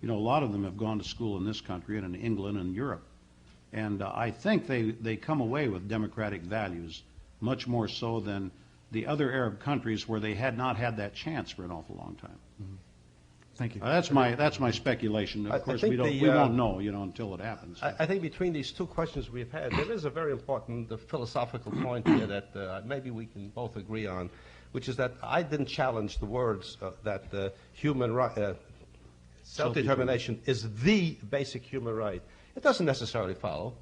You know, a lot of them have gone to school in this country and in England and Europe, and I think they come away with democratic values much more so than the other Arab countries where they had not had that chance for an awful long time. Mm-hmm. Thank you. That's my speculation. Of course, we won't know, you know, until it happens. I think between these two questions we've had, there is a very important philosophical point here that maybe we can both agree on, which is that I didn't challenge the words that human right, self-determination is the basic human right. It doesn't necessarily follow.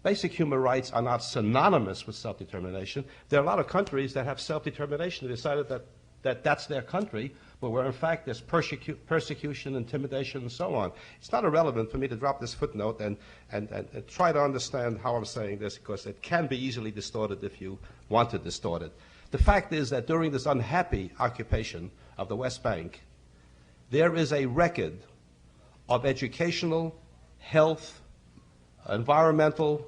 Basic human rights are not synonymous with self-determination. There are a lot of countries that have self-determination. They decided that that's their country, but where in fact there's persecution, intimidation, and so on. It's not irrelevant for me to drop this footnote and try to understand how I'm saying this, because it can be easily distorted if you want to distort it. The fact is that during this unhappy occupation of the West Bank, there is a record of educational, health, environmental,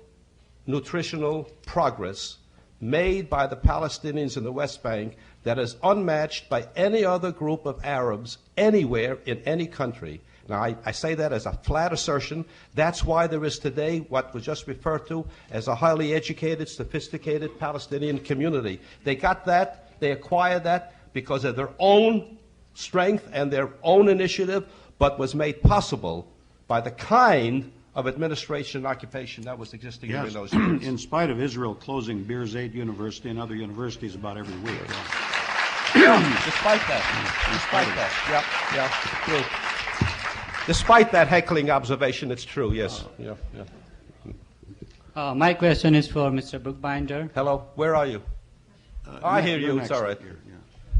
nutritional progress made by the Palestinians in the West Bank that is unmatched by any other group of Arabs anywhere in any country. Now, I say that as a flat assertion. That's why there is today what was just referred to as a highly educated, sophisticated Palestinian community. They got that, they acquired that because of their own strength and their own initiative, but was made possible by the kind of administration and occupation that was existing during those years. In spite of Israel closing Birzeit University and other universities about every week. Despite true. Despite that heckling observation, it's true, yes. My question is for Mr. Bookbinder. Hello, where are you? I hear you, it's all right.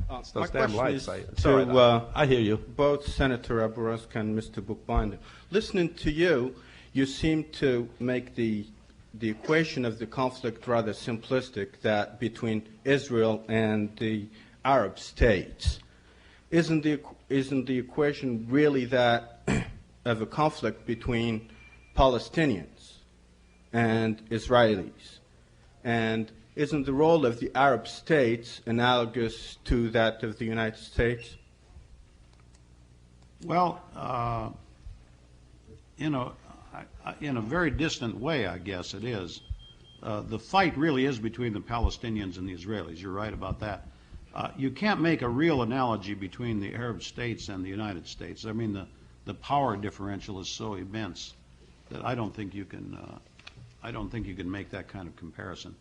My Those damn question lights. is I hear you. both Senator Aburusk and Mr. Bookbinder. Listening to you, you seem to make the equation of the conflict rather simplistic, that between Israel and the Arab states. Isn't the equation really that of a conflict between Palestinians and Israelis? And isn't the role of the Arab states analogous to that of the United States? Well, you know, in a very distant way, I guess it is. The fight really is between the Palestinians and the Israelis. You're right about that. You can't make a real analogy between the Arab states and the United States. I mean, the power differential is so immense that I don't think you can. I don't think you can make that kind of comparison.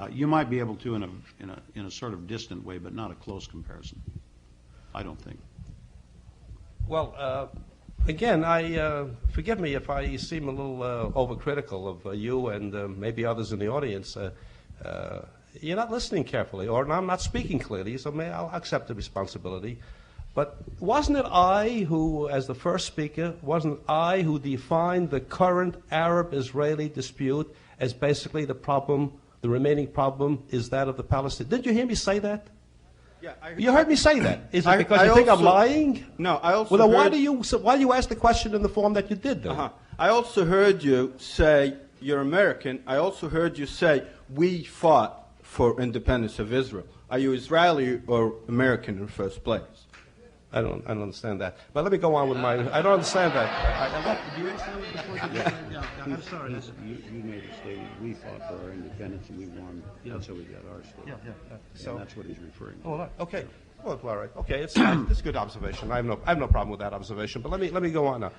You might be able to in a sort of distant way, but not a close comparison. I don't think. Well, again, forgive me if I seem a little overcritical of you and maybe others in the audience. You're not listening carefully, or I'm not speaking clearly, so I'll accept the responsibility. But wasn't it I who, as the first speaker, wasn't I who defined the current Arab-Israeli dispute as basically the problem, the remaining problem is that of the Palestinians? Didn't you hear me say that? Yeah, You heard me say that. Is it because you think I'm lying? No, I also Well, then heard, why do you ask the question in the form that you did, then? I also heard you say you're American. I also heard you say we fought for independence of Israel. Are you Israeli or American in the first place? I don't understand that. But let me go on with my. I don't understand that. Do you understand what I'm sorry. You made a statement. We fought for our independence and we won. That's how we got our state. So And that's what he's referring to. Oh, okay. Oh, all right. Okay, it's a good observation. I have no problem with that observation. But let me go on now.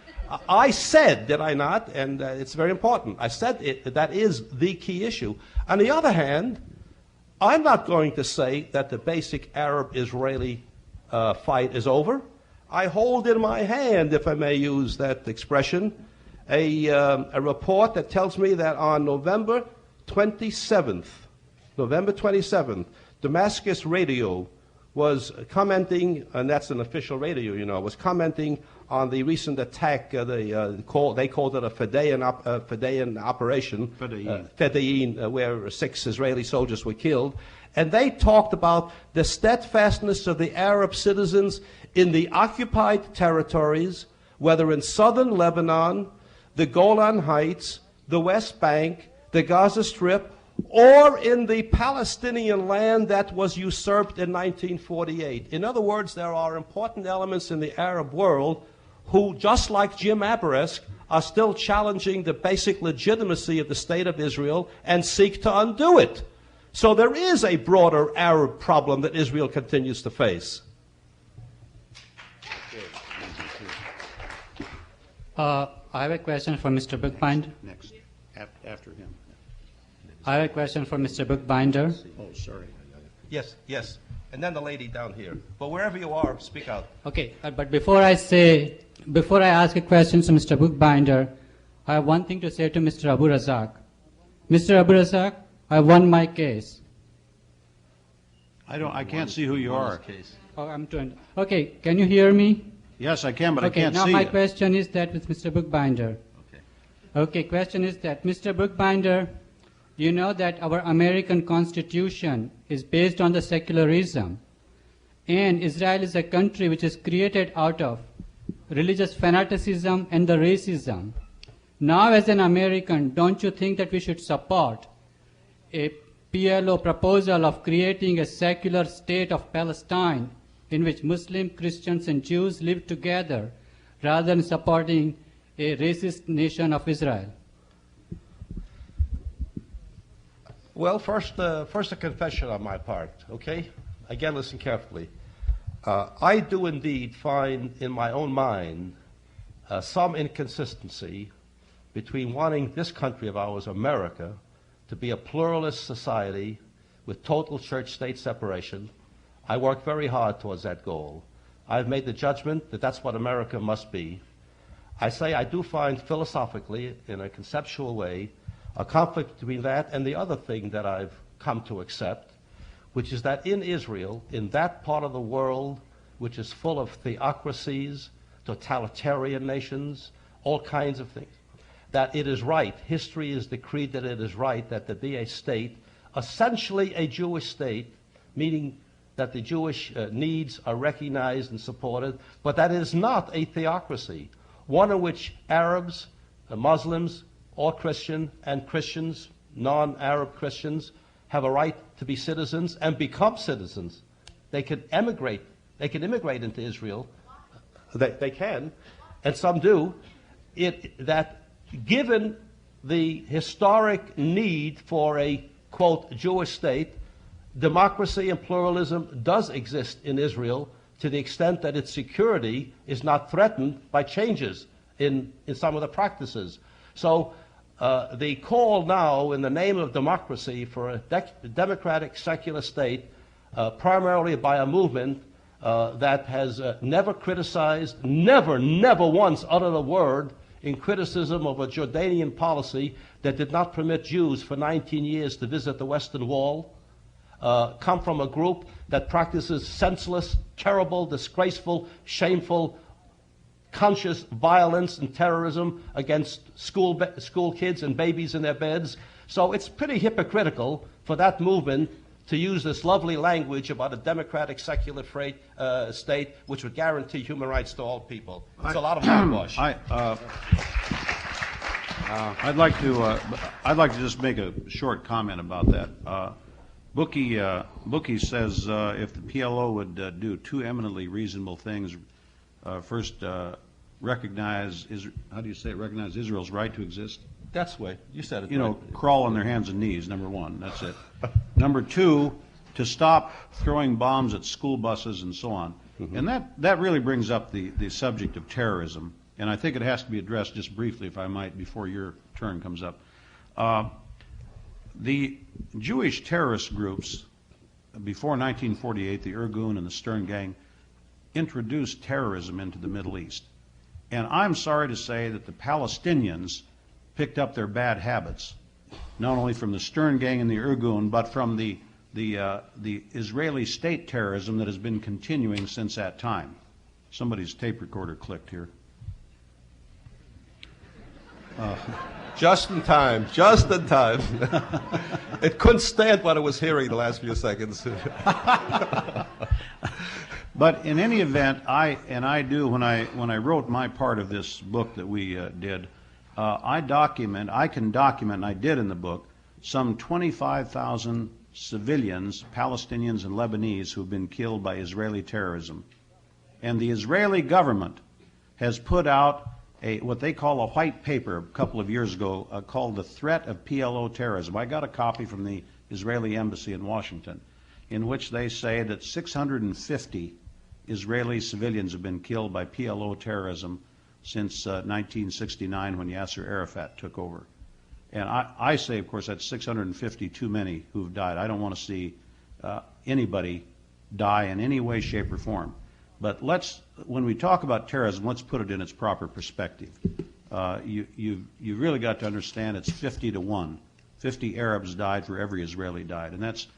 I said, did I not? And it's very important. I said that is the key issue. On the other hand, I'm not going to say that the basic Arab-Israeli fight is over. I hold in my hand, if I may use that expression, a report that tells me that on November 27th, Damascus Radio was commenting, and that's an official radio, you know, was commenting on the recent attack. They called it a Fedayeen operation, Fedayeen, where 6 Israeli soldiers were killed. And they talked about the steadfastness of the Arab citizens in the occupied territories, whether in southern Lebanon, the Golan Heights, the West Bank, the Gaza Strip, or in the Palestinian land that was usurped in 1948. In other words, there are important elements in the Arab world who, just like Jim Aberesk, are still challenging the basic legitimacy of the State of Israel and seek to undo it. So there is a broader Arab problem that Israel continues to face. I have a question for Mr. Bookbinder. Next, after him. I have a question for Mr. Bookbinder. Oh, sorry. Yes. And then the lady down here. But wherever you are, speak out. Okay, but before I ask a question to Mr. Bookbinder, I have one thing to say to Mr. Abu Razak. Mr. Abu Razak, I won my case. I can't see who you are. Oh, I'm trying. Okay, can you hear me? Yes, I can, but I can't see now my you. question is that with Mr. Bookbinder. Okay, question is that Mr. Bookbinder, you know that our American Constitution is based on the secularism, and Israel is a country which is created out of religious fanaticism and the racism. Now, as an American, don't you think that we should support a PLO proposal of creating a secular state of Palestine in which Muslim, Christians, and Jews live together, rather than supporting a racist nation of Israel? Well, first a confession on my part, okay? Again, listen carefully. I do indeed find in my own mind some inconsistency between wanting this country of ours, America, to be a pluralist society with total church-state separation. I work very hard towards that goal. I've made the judgment that that's what America must be. I say I do find philosophically, in a conceptual way, a conflict between that and the other thing that I've come to accept, which is that in Israel, in that part of the world which is full of theocracies, totalitarian nations, all kinds of things, that it is right, history has decreed that it is right that there be a state, essentially a Jewish state, meaning that the Jewish needs are recognized and supported, but that it is not a theocracy, one in which Arabs, Muslims, all Christian, and Christians, non-Arab Christians, have a right to be citizens and become citizens. They can emigrate. They can immigrate into Israel. They can, and some do. That given the historic need for a, quote, Jewish state, democracy and pluralism does exist in Israel to the extent that its security is not threatened by changes in some of the practices. So the call now in the name of democracy for a democratic secular state, primarily by a movement that has never criticized, never once uttered a word in criticism of a Jordanian policy that did not permit Jews for 19 years to visit the Western Wall, come from a group that practices senseless, terrible, disgraceful, shameful, conscious violence and terrorism against school kids and babies in their beds. So it's pretty hypocritical for that movement to use this lovely language about a democratic, secular state which would guarantee human rights to all people. It's a lot of hogwash. I'd like to just make a short comment about that. Bookie says if the PLO would do two eminently reasonable things, first recognize Israel's right to exist. That's the way you said it. You know, crawl on their hands and knees. Number one, that's it. Number two, to stop throwing bombs at school buses and so on. And that really brings up the subject of terrorism, and I think it has to be addressed just briefly, if I might, before your turn comes up. The Jewish terrorist groups, before 1948, the Irgun and the Stern Gang, introduced terrorism into the Middle East. And I'm sorry to say that the Palestinians picked up their bad habits, not only from the Stern Gang and the Irgun, but from the Israeli state terrorism that has been continuing since that time. Somebody's tape recorder clicked here. Just in time, just in time. It couldn't stand what it was hearing the last few seconds. But in any event, I when I wrote my part of this book that we did, I can document, and I did in the book, some 25,000 civilians, Palestinians and Lebanese, who have been killed by Israeli terrorism. And the Israeli government has put out what they call a white paper a couple of years ago called the Threat of Plo Terrorism. I got a copy from the Israeli embassy in Washington, in which they say that 650 Israeli civilians have been killed by PLO terrorism since 1969, when Yasser Arafat took over. And I say, of course, that's 650 too many who've died. I don't want to see anybody die in any way, shape, or form. But when we talk about terrorism, let's put it in its proper perspective. You've really got to understand it's 50 to 1. 50 Arabs died for every Israeli died, and that's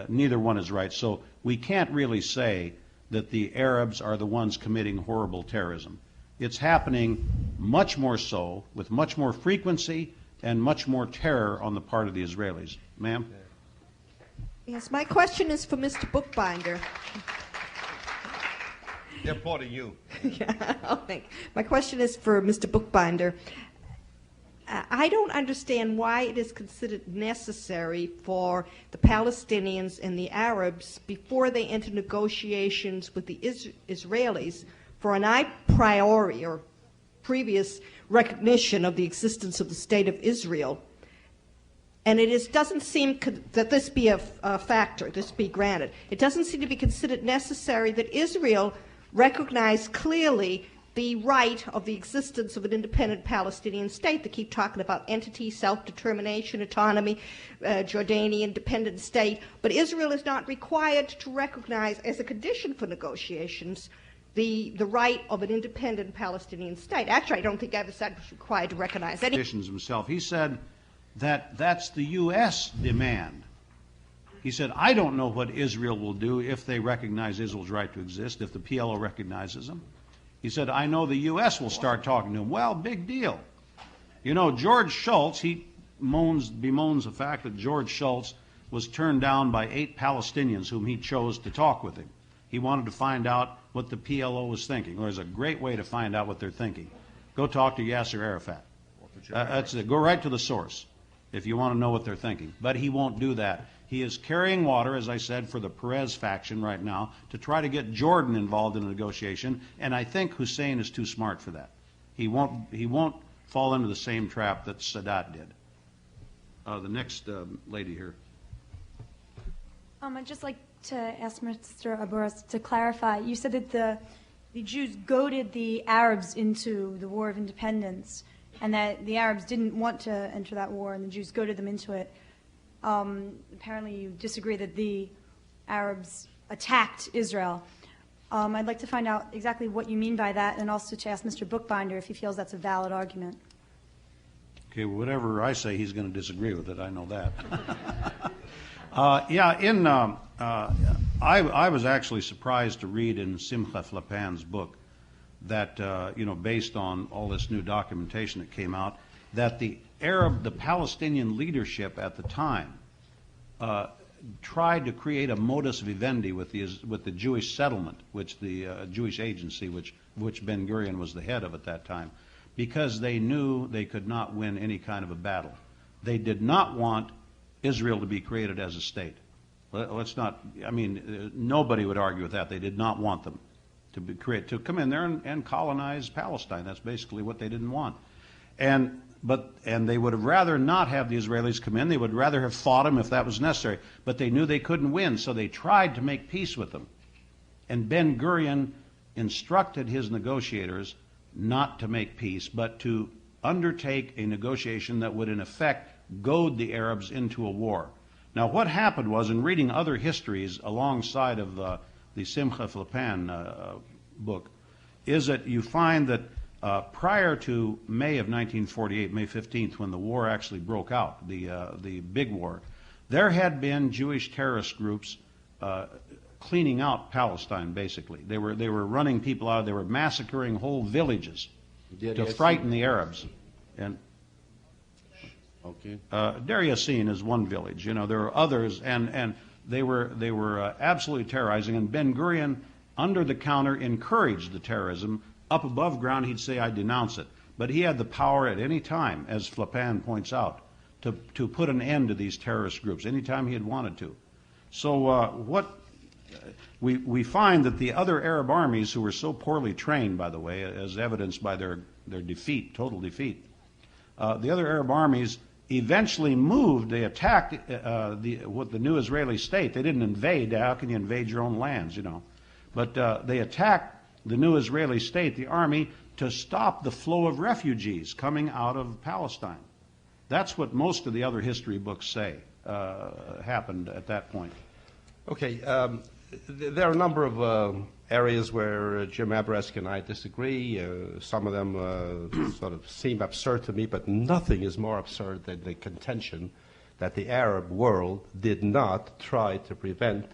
neither one is right. So we can't really say that the Arabs are the ones committing horrible terrorism. It's happening much more so, with much more frequency and much more terror on the part of the Israelis. Ma'am? Yes, my question is for Mr. Bookbinder. They're applauding you. Yeah, my question is for Mr. Bookbinder. I don't understand why it is considered necessary for the Palestinians and the Arabs, before they enter negotiations with the Israelis, for an a priori or previous recognition of the existence of the State of Israel. And it doesn't seem that this be a factor, this be granted. It doesn't seem to be considered necessary that Israel recognize clearly the right of the existence of an independent Palestinian state. They keep talking about entity, self-determination, autonomy, Jordanian independent state, but Israel is not required to recognize, as a condition for negotiations, the right of an independent Palestinian state. Actually, I don't think Ever said was required to recognize any. Himself, he said that that's the U.S. demand. He said, I don't know what Israel will do if they recognize Israel's right to exist, if the PLO recognizes them. He said, I know the U.S. will start talking to him. Well, big deal. You know, George Shultz, he bemoans the fact that George Shultz was turned down by 8 Palestinians whom he chose to talk with him. He wanted to find out what the PLO was thinking. Well, there's a great way to find out what they're thinking. Go talk to Yasser Arafat. That's it. Go right to the source if you want to know what they're thinking. But he won't do that. He is carrying water, as I said, for the Perez faction right now to try to get Jordan involved in a negotiation, and I think Hussein is too smart for that. He won't fall into the same trap that Sadat did. The next lady here. I'd just like to ask Mr. Aburas to clarify. You said that the Jews goaded the Arabs into the War of Independence, and that the Arabs didn't want to enter that war, and the Jews goaded them into it. Apparently you disagree that the Arabs attacked Israel. I'd like to find out exactly what you mean by that, and also to ask Mr. Bookbinder if he feels that's a valid argument. Okay, well, whatever I say, he's going to disagree with it. I know that. I was actually surprised to read in Simcha Flapan's book that, based on all this new documentation that came out, that the Palestinian leadership at the time tried to create a modus vivendi with the Jewish settlement, which the Jewish agency, which Ben Gurion was the head of at that time, because they knew they could not win any kind of a battle. They did not want Israel to be created as a state. Nobody would argue with that. They did not want them to come in there and colonize Palestine. That's basically what they didn't want. And and they would have rather not have the Israelis come in. They would rather have fought them if that was necessary. But they knew they couldn't win, so they tried to make peace with them. And Ben-Gurion instructed his negotiators not to make peace, but to undertake a negotiation that would in effect goad the Arabs into a war. Now what happened was, in reading other histories alongside of the Simcha Flipan book, is that you find that prior to May of 1948, May 15th, when the war actually broke out, the big war, there had been Jewish terrorist groups cleaning out Palestine, basically. They were running people out. They were massacring whole villages to frighten the Arabs. And okay. Deir Yassin is one village. You know, there are others, and they were absolutely terrorizing. And Ben-Gurion, under the counter, encouraged the terrorism. Up above ground, he'd say, "I denounce it." But he had the power at any time, as Flipan points out, to put an end to these terrorist groups anytime he had wanted to. So we find that the other Arab armies, who were so poorly trained, by the way, as evidenced by their defeat, total defeat, the other Arab armies eventually moved. They attacked the new Israeli state. They didn't invade. How can you invade your own lands, you know? But they attacked the new Israeli state, the army, to stop the flow of refugees coming out of Palestine. That's what most of the other history books say happened at that point. Okay, there are a number of areas where Jim Aberesk and I disagree. Some of them sort of seem absurd to me, but nothing is more absurd than the contention that the Arab world did not try to prevent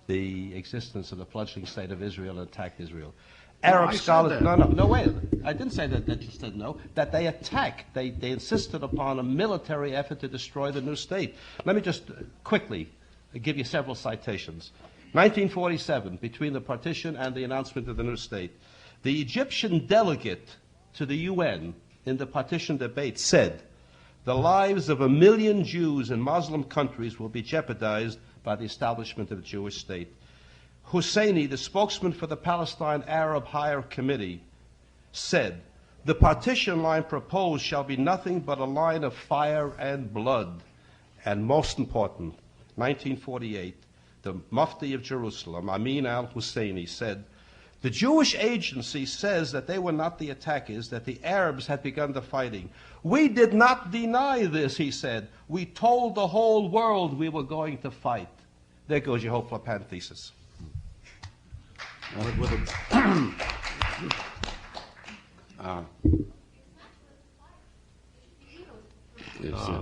the existence of the fledgling state of Israel and attacked Israel. Arab scholars, no, wait. I didn't say that you said no. That they attacked, they insisted upon a military effort to destroy the new state. Let me just quickly give you several citations. 1947, between the partition and the announcement of the new state, the Egyptian delegate to the UN in the partition debate said, "The lives of 1 million Jews in Muslim countries will be jeopardized by the establishment of a Jewish state." Husseini, the spokesman for the Palestine Arab Higher Committee, said, "The partition line proposed shall be nothing but a line of fire and blood." And most important, 1948, the Mufti of Jerusalem, Amin al-Husseini, said, "The Jewish agency says that they were not the attackers, that the Arabs had begun the fighting. We did not deny this," he said. "We told the whole world we were going to fight." There goes your whole Flipan thesis.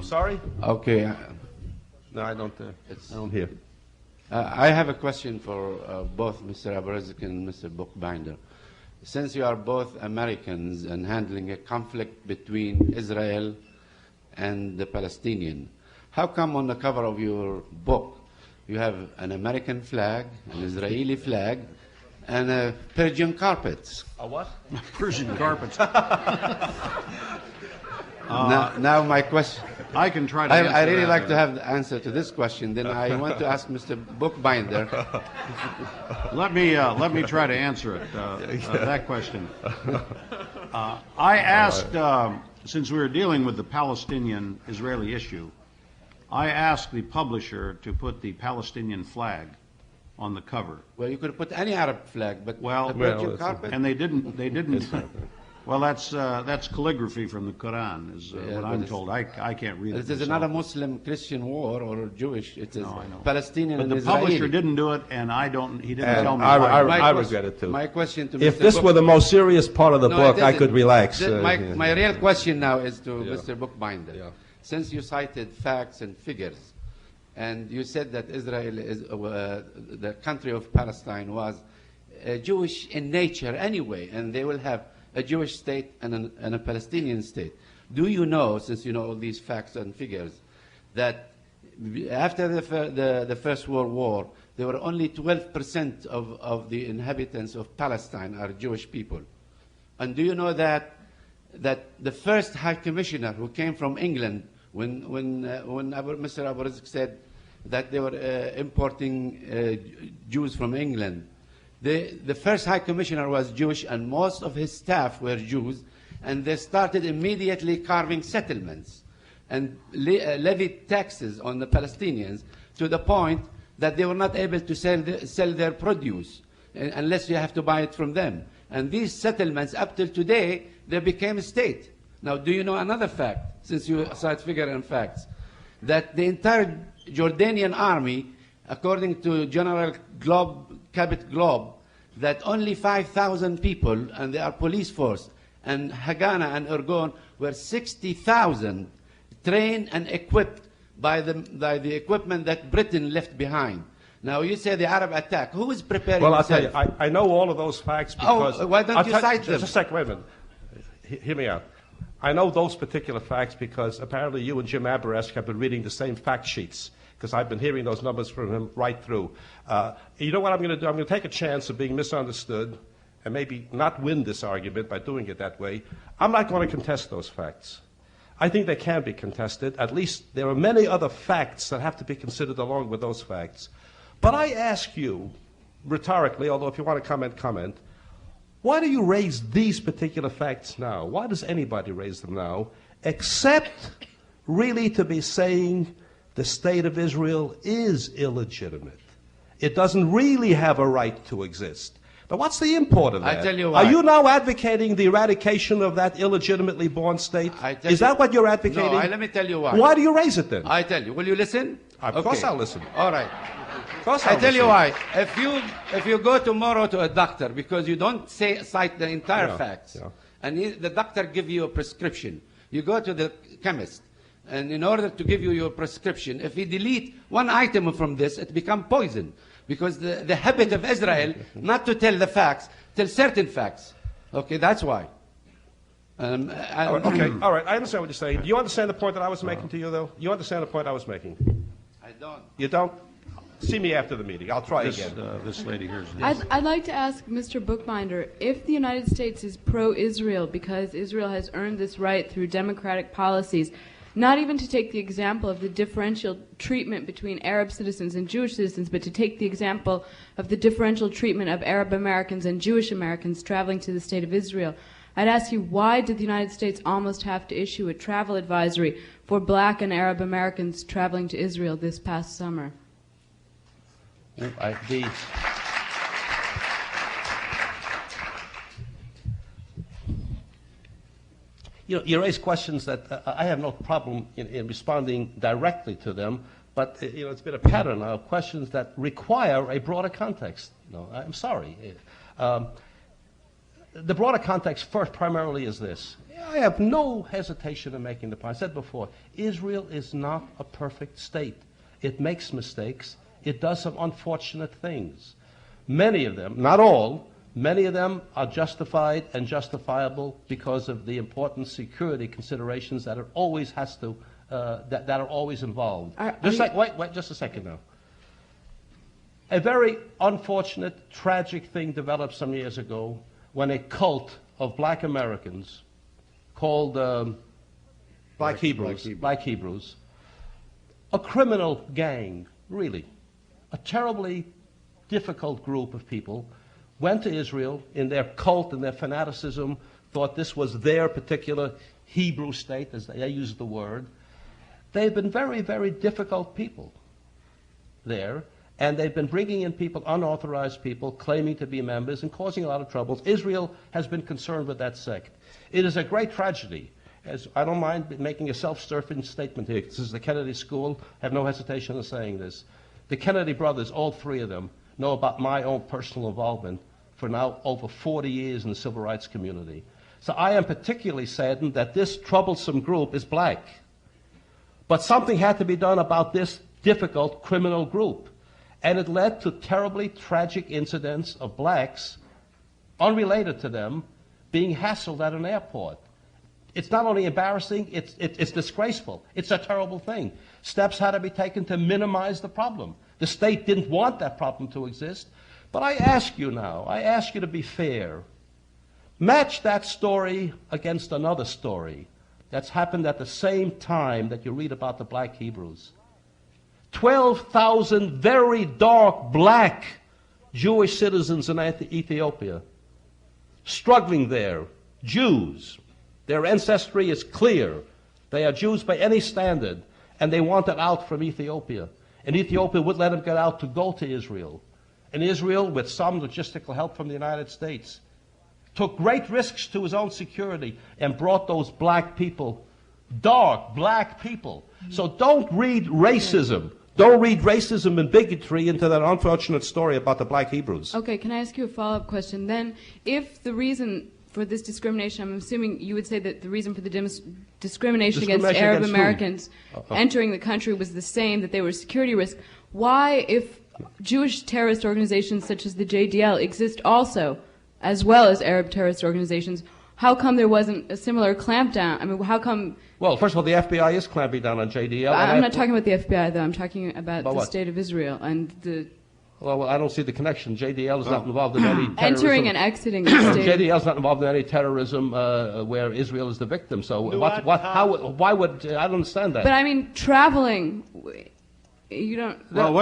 Sorry? Okay. No, I don't hear. I have a question for both Mr. Aberesk and Mr. Bookbinder. Since you are both Americans and handling a conflict between Israel and the Palestinian, how come on the cover of your book you have an American flag, an Israeli flag, and Persian carpets? A what? Persian carpets. Now my question. I can try to I really like to have the answer to this question. Then I want to ask Mr. Bookbinder. Let me try to answer it. That question. I asked, since we were dealing with the Palestinian-Israeli issue, I asked the publisher to put the Palestinian flag on the cover. Well, you could put any Arab flag, but the Persian carpet. And they didn't. Well, that's calligraphy from the Quran, is what I'm told. I can't read it. It is not a Muslim-Christian war or Jewish. It is Palestinian but and the Israeli. publisher didn't do it, and he didn't tell me. I regret it too. My question to if Mr. this were the most serious part of the book, I could relax. My real question now is to Mr. Bookbinder. Yeah. Since you cited facts and figures, and you said that Israel is the country of Palestine was Jewish in nature anyway, and they will have a Jewish state and a Palestinian state. Do you know, since you know all these facts and figures, that after the First World War, there were only 12% of the inhabitants of Palestine are Jewish people? And do you know that the first High Commissioner who came from England, when Mr. Aberesk said that they were importing Jews from England, the first High Commissioner was Jewish, and most of his staff were Jews, and they started immediately carving settlements and levied taxes on the Palestinians to the point that they were not able to sell their produce unless you have to buy it from them. And these settlements, up till today, they became a state. Now, do you know another fact, since you cite figure and facts, that the entire Jordanian army, according to General Cabot Globe, that only 5,000 people, and they are police force, and Haganah and Ergon were 60,000 trained and equipped by the equipment that Britain left behind. Now, you say the Arab attack. Who is preparing Well, I'll himself? tell you, I know all of those facts because... Oh, why don't you cite them? Just a second, wait a minute. Hear me out. I know those particular facts because apparently you and Jim Aberesk have been reading the same fact sheets, because I've been hearing those numbers from him right through. You know what I'm going to do? I'm going to take a chance of being misunderstood and maybe not win this argument by doing it that way. I'm not going to contest those facts. I think they can be contested. At least there are many other facts that have to be considered along with those facts. But I ask you, rhetorically, although if you want to comment, why do you raise these particular facts now? Why does anybody raise them now, except really to be saying the state of Israel is illegitimate? It doesn't really have a right to exist. Now, what's the import of that? I tell you why. Are you now advocating the eradication of that illegitimately born state? Is that what you're advocating? No, let me tell you why. Why do you raise it then? I tell you. Will you listen? Of course I'll listen. All right. Of course I I'll tell you listen. why. If you go tomorrow to a doctor, because you don't cite the entire facts, and the doctor give you a prescription, you go to the chemist, and in order to give you your prescription, if he delete one item from this, it become poison. Because the habit of Israel not to tell the facts, tell certain facts. Okay, that's why. Okay, all right, I understand what you're saying. Do you understand the point that I was making to you, though? You understand the point I was making? I don't. You don't? See me after the meeting. I'll try again. This lady here. I'd like to ask Mr. Bookbinder, if the United States is pro-Israel because Israel has earned this right through democratic policies, not even to take the example of the differential treatment between Arab citizens and Jewish citizens, but to take the example of the differential treatment of Arab Americans and Jewish Americans traveling to the state of Israel, I'd ask you, why did the United States almost have to issue a travel advisory for black and Arab Americans traveling to Israel this past summer? You raise questions that I have no problem in responding directly to them, but it's been a pattern of questions that require a broader context. I'm sorry. The broader context first primarily is this. I have no hesitation in making the point. I said before, Israel is not a perfect state. It makes mistakes. It does some unfortunate things. Many of them, not all, many of them are justified and justifiable because of the important security considerations that are always that are always involved. Wait just a second now. A very unfortunate, tragic thing developed some years ago when a cult of black Americans called Black Hebrews, a criminal gang, really, a terribly difficult group of people, went to Israel in their cult and their fanaticism, thought this was their particular Hebrew state, as they used the word. They've been very, very difficult people there, and they've been bringing in people, unauthorized people, claiming to be members and causing a lot of troubles. Israel has been concerned with that sect. It is a great tragedy. As I don't mind making a self-serving statement here. This is the Kennedy School. I have no hesitation in saying this. The Kennedy brothers, all three of them, know about my own personal involvement for now over 40 years in the civil rights community. So I am particularly saddened that this troublesome group is black. But something had to be done about this difficult criminal group. And it led to terribly tragic incidents of blacks, unrelated to them, being hassled at an airport. It's not only embarrassing, it's disgraceful. It's a terrible thing. Steps had to be taken to minimize the problem. The state didn't want that problem to exist. But I ask you now, I ask you to be fair. Match that story against another story that's happened at the same time that you read about the black Hebrews. 12,000 very dark black Jewish citizens in Ethiopia, struggling there, Jews, Their ancestry is clear. They are Jews by any standard, and they wanted out from Ethiopia. And Ethiopia would let them get out to go to Israel. And Israel, with some logistical help from the United States, took great risks to his own security and brought those black people, dark black people. So don't read racism. Don't read racism and bigotry into that unfortunate story about the black Hebrews. Okay, can I ask you a follow-up question? Then, if the reason for this discrimination, I'm assuming you would say that the reason for the discrimination against Arab Americans entering the country was the same, that they were a security risk, why, if Jewish terrorist organizations such as the JDL exist also, as well as Arab terrorist organizations, how come there wasn't a similar clampdown? I mean, how come... Well, first of all, the FBI is clamping down on JDL. I'm not talking about the FBI, though. I'm talking about the what? State of Israel and the... Well, I don't see the connection. JDL is not involved in any terrorism. Entering and exiting the state. JDL is not involved in any terrorism where Israel is the victim. So why would... I don't understand that. But I mean, traveling... You don't... Well,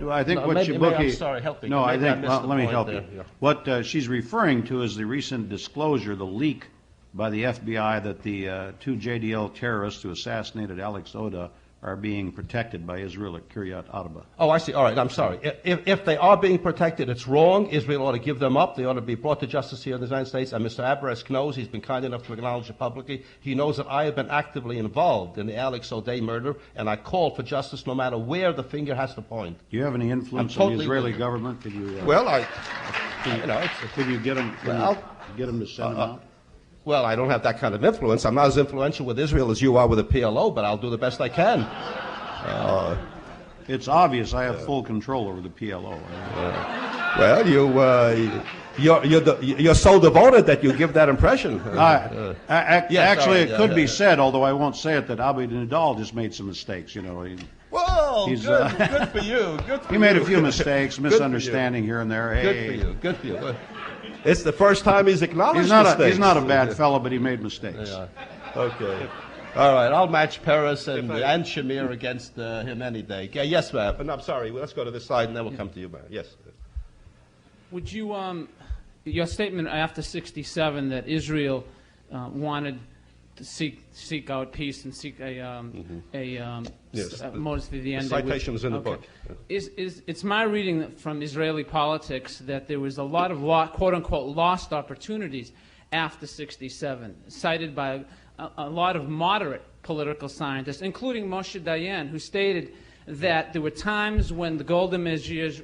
I think what maybe, Shibuki... I'm sorry, help me. No, I Maybe think, missed well, the let me point help there. you. Yeah. What she's referring to is the recent disclosure, the leak by the FBI that the two JDL terrorists who assassinated Alex Oda are being protected by Israel at Kiryat Arba. Oh, I see. All right, I'm sorry. If they are being protected, it's wrong. Israel ought to give them up. They ought to be brought to justice here in the United States. And Mr. Abaresk knows, he's been kind enough to acknowledge it publicly, he knows that I have been actively involved in the Alex O'Day murder, and I call for justice no matter where the finger has to point. Do you have any influence on the Israeli government? Could you, could you get them, get them to send them out? Well, I don't have that kind of influence. I'm not as influential with Israel as you are with the PLO, but I'll do the best I can. It's obvious I have full control over the PLO. Well, you're so devoted that you give that impression. Actually, it could be said, although I won't say it, that Abid Nidal just made some mistakes. You know, Whoa! Good for you. Good for he made you. a few mistakes, misunderstanding here and there. Hey. Good for you. It's the first time he's acknowledged mistakes. He's not a bad fellow, but he made mistakes. Yeah. Okay. All right, I'll match Peres and Shamir against him any day. Yes, ma'am. No, I'm sorry. Let's go to this side, and then we'll come to you, ma'am. Yes. Would you, your statement after 67 that Israel wanted to seek out peace and seek mostly the end. The citation is in the book. It's my reading from Israeli politics that there was a lot of quote-unquote lost opportunities after 67, cited by a lot of moderate political scientists, including Moshe Dayan, who stated that there were times when the Golda Meir's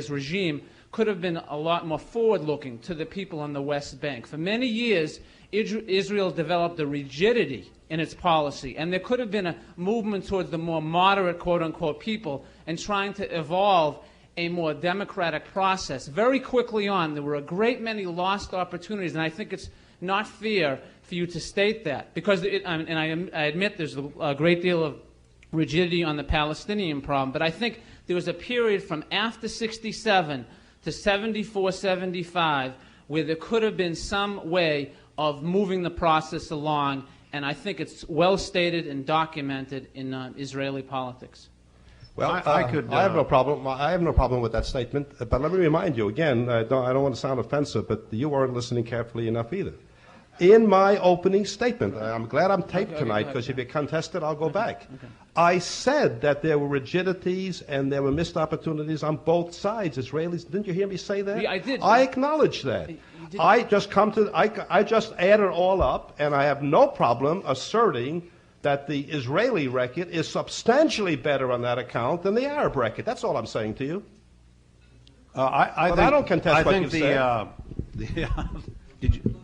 regime could have been a lot more forward-looking to the people on the West Bank. For many years, Israel developed a rigidity in its policy, and there could have been a movement towards the more moderate, quote-unquote, people and trying to evolve a more democratic process. Very quickly on, there were a great many lost opportunities, and I think it's not fair for you to state that, because, I admit there's a great deal of rigidity on the Palestinian problem, but I think there was a period from after 67 to 74, 75, where there could have been some way of moving the process along, and I think it's well stated and documented in Israeli politics. Well, I have no problem. I have no problem with that statement. But let me remind you again. I don't want to sound offensive, but you weren't listening carefully enough either. In my opening statement, I'm glad I'm taped tonight, because if you contest it, I'll go back. I said that there were rigidities and there were missed opportunities on both sides. Israelis, didn't you hear me say that? Yeah, I did. I acknowledge that. I just add it all up, and I have no problem asserting that the Israeli record is substantially better on that account than the Arab record. That's all I'm saying to you. I don't contest what you've said. Did you?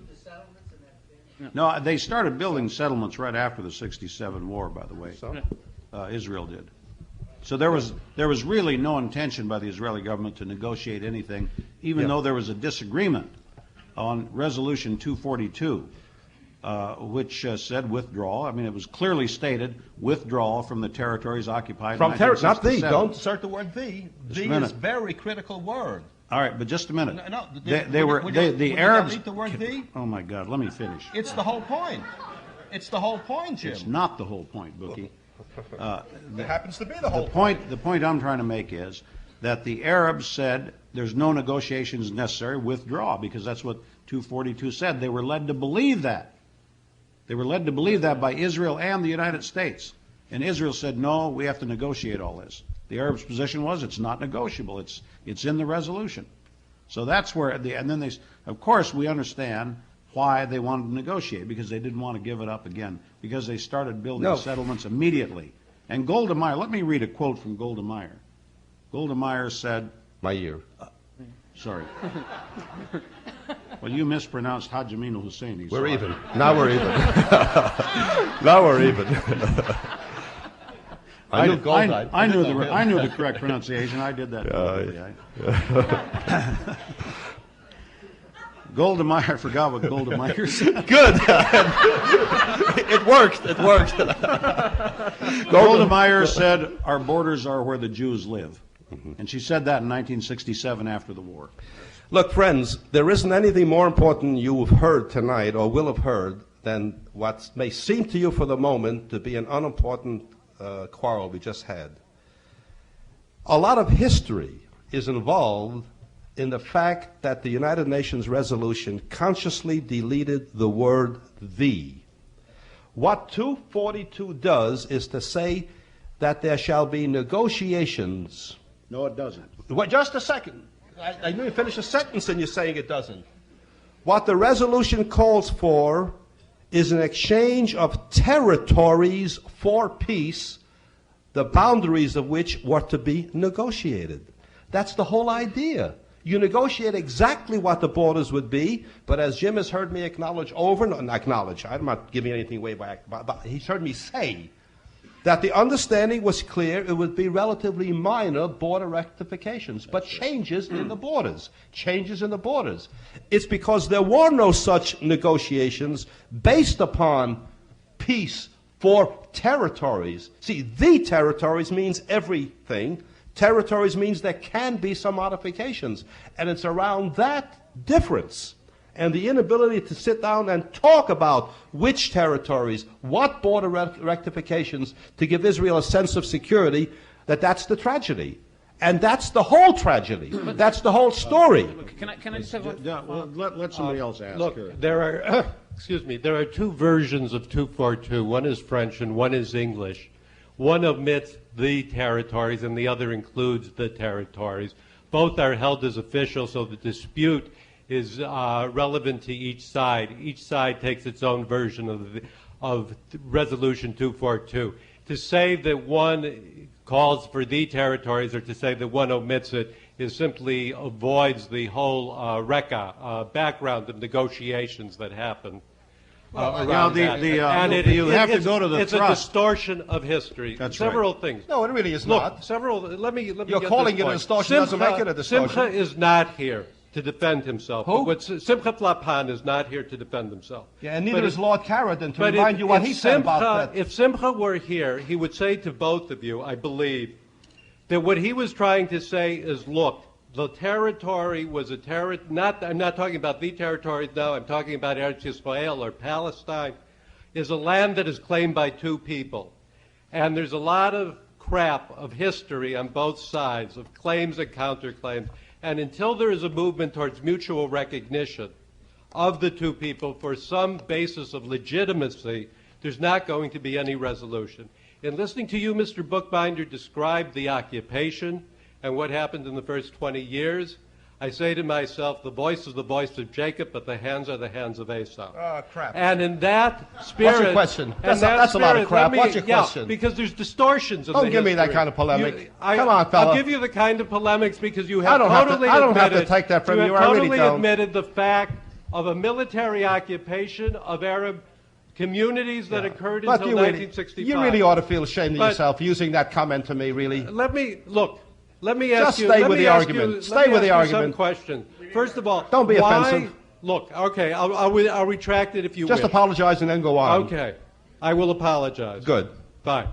No, they started building settlements right after the '67 war, by the way. So? Israel did. So there was really no intention by the Israeli government to negotiate anything, even though there was a disagreement on Resolution 242, which said withdrawal. I mean, it was clearly stated withdrawal from the territories occupied from in 1967. Not the. Don't insert the word the. The is a very critical word. All right, but just a minute. No, the Arabs. Delete the word the? Oh my God! Let me finish. It's the whole point. It's the whole point, Jim. It's not the whole point, Bookie. It happens to be the whole point. The point I'm trying to make is that the Arabs said there's no negotiations necessary, withdraw, because that's what 242 said. They were led to believe that. They were led to believe that by Israel and the United States. And Israel said, no, we have to negotiate all this. The Arabs' position was it's not negotiable. It's in the resolution. So that's where, and then they, of course, we understand why they wanted to negotiate, because they didn't want to give it up again, because they started building settlements immediately. And Golda Meir, let me read a quote from Golda Meir. Golda Meir said, My year. Sorry. Well, you mispronounced Haj Amin al-Husseini. We're even. Now we're even. Now we're even. I knew the correct pronunciation. I did that. Golda Meir, I forgot what Golda Meir said. Good. It worked. It worked. Golda Meir said, our borders are where the Jews live. And she said that in 1967 after the war. Look, friends, there isn't anything more important you've heard tonight or will have heard than what may seem to you for the moment to be an unimportant quarrel we just had. A lot of history is involved in the fact that the United Nations resolution consciously deleted the word "the." What 242 does is to say that there shall be negotiations. No, it doesn't. Wait, just a second. I knew you finished a sentence and you're saying it doesn't. What the resolution calls for is an exchange of territories for peace, the boundaries of which were to be negotiated. That's the whole idea. You negotiate exactly what the borders would be, but as Jim has heard me acknowledge over and acknowledge, I'm not giving anything away, but he's heard me say that the understanding was clear. It would be relatively minor border rectifications, but changes in the borders. Changes in the borders. It's because there were no such negotiations based upon peace for territories. See, the territories means everything. Territories means there can be some modifications. And it's around that difference and the inability to sit down and talk about which territories, what border rectifications to give Israel a sense of security, that's the tragedy. And that's the whole tragedy. That's the whole story. Can I just have one? Let somebody else ask. Look, there are, there are two versions of 242. One is French and one is English. One omits the territories and the other includes the territories. Both are held as official, so the dispute is relevant to each side. Each side takes its own version of Resolution 242. To say that one calls for the territories or to say that one omits it is simply avoids the whole background of negotiations that happen. Now, you have to go to the It's a distortion of history. That's several right. things. No, it really is Look, not. Several. Let me. You're calling it a distortion. Doesn't make it a distortion. Simcha is not here to defend himself. Who? Simcha Flapan is not here to defend himself. Yeah, and neither is Lord Carradine to remind you what he said about that. If Simcha were here, he would say to both of you, I believe, that what he was trying to say is, look, the territory was a territory. I'm not talking about the territories now. I'm talking about Eretz Yisrael or Palestine. Is a land that is claimed by two people, and there's a lot of crap of history on both sides of claims and counterclaims. And until there is a movement towards mutual recognition of the two people for some basis of legitimacy, there's not going to be any resolution. In listening to you, Mr. Bookbinder, describe the occupation and what happened in the first 20 years, I say to myself, the voice is the voice of Jacob, but the hands are the hands of Esau. Oh, crap. And in that spirit... What's your question? That's a lot of crap. What's your question? Because there's distortions in the Don't give me that history. kind of polemic. Come on, fella. I'll give you the kind of polemics because you have I totally don't have to take that from you. I really don't. admitted the fact of a military occupation of Arab communities that occurred until 1965. You really ought to feel ashamed of yourself using that comment to me, really. Let me ask you. Just stay with the argument. Stay with the argument. Some question. First of all, don't be offensive. Look, okay, I'll retract it if you just wish. apologize and then go on. Okay, I will apologize. Good. Fine.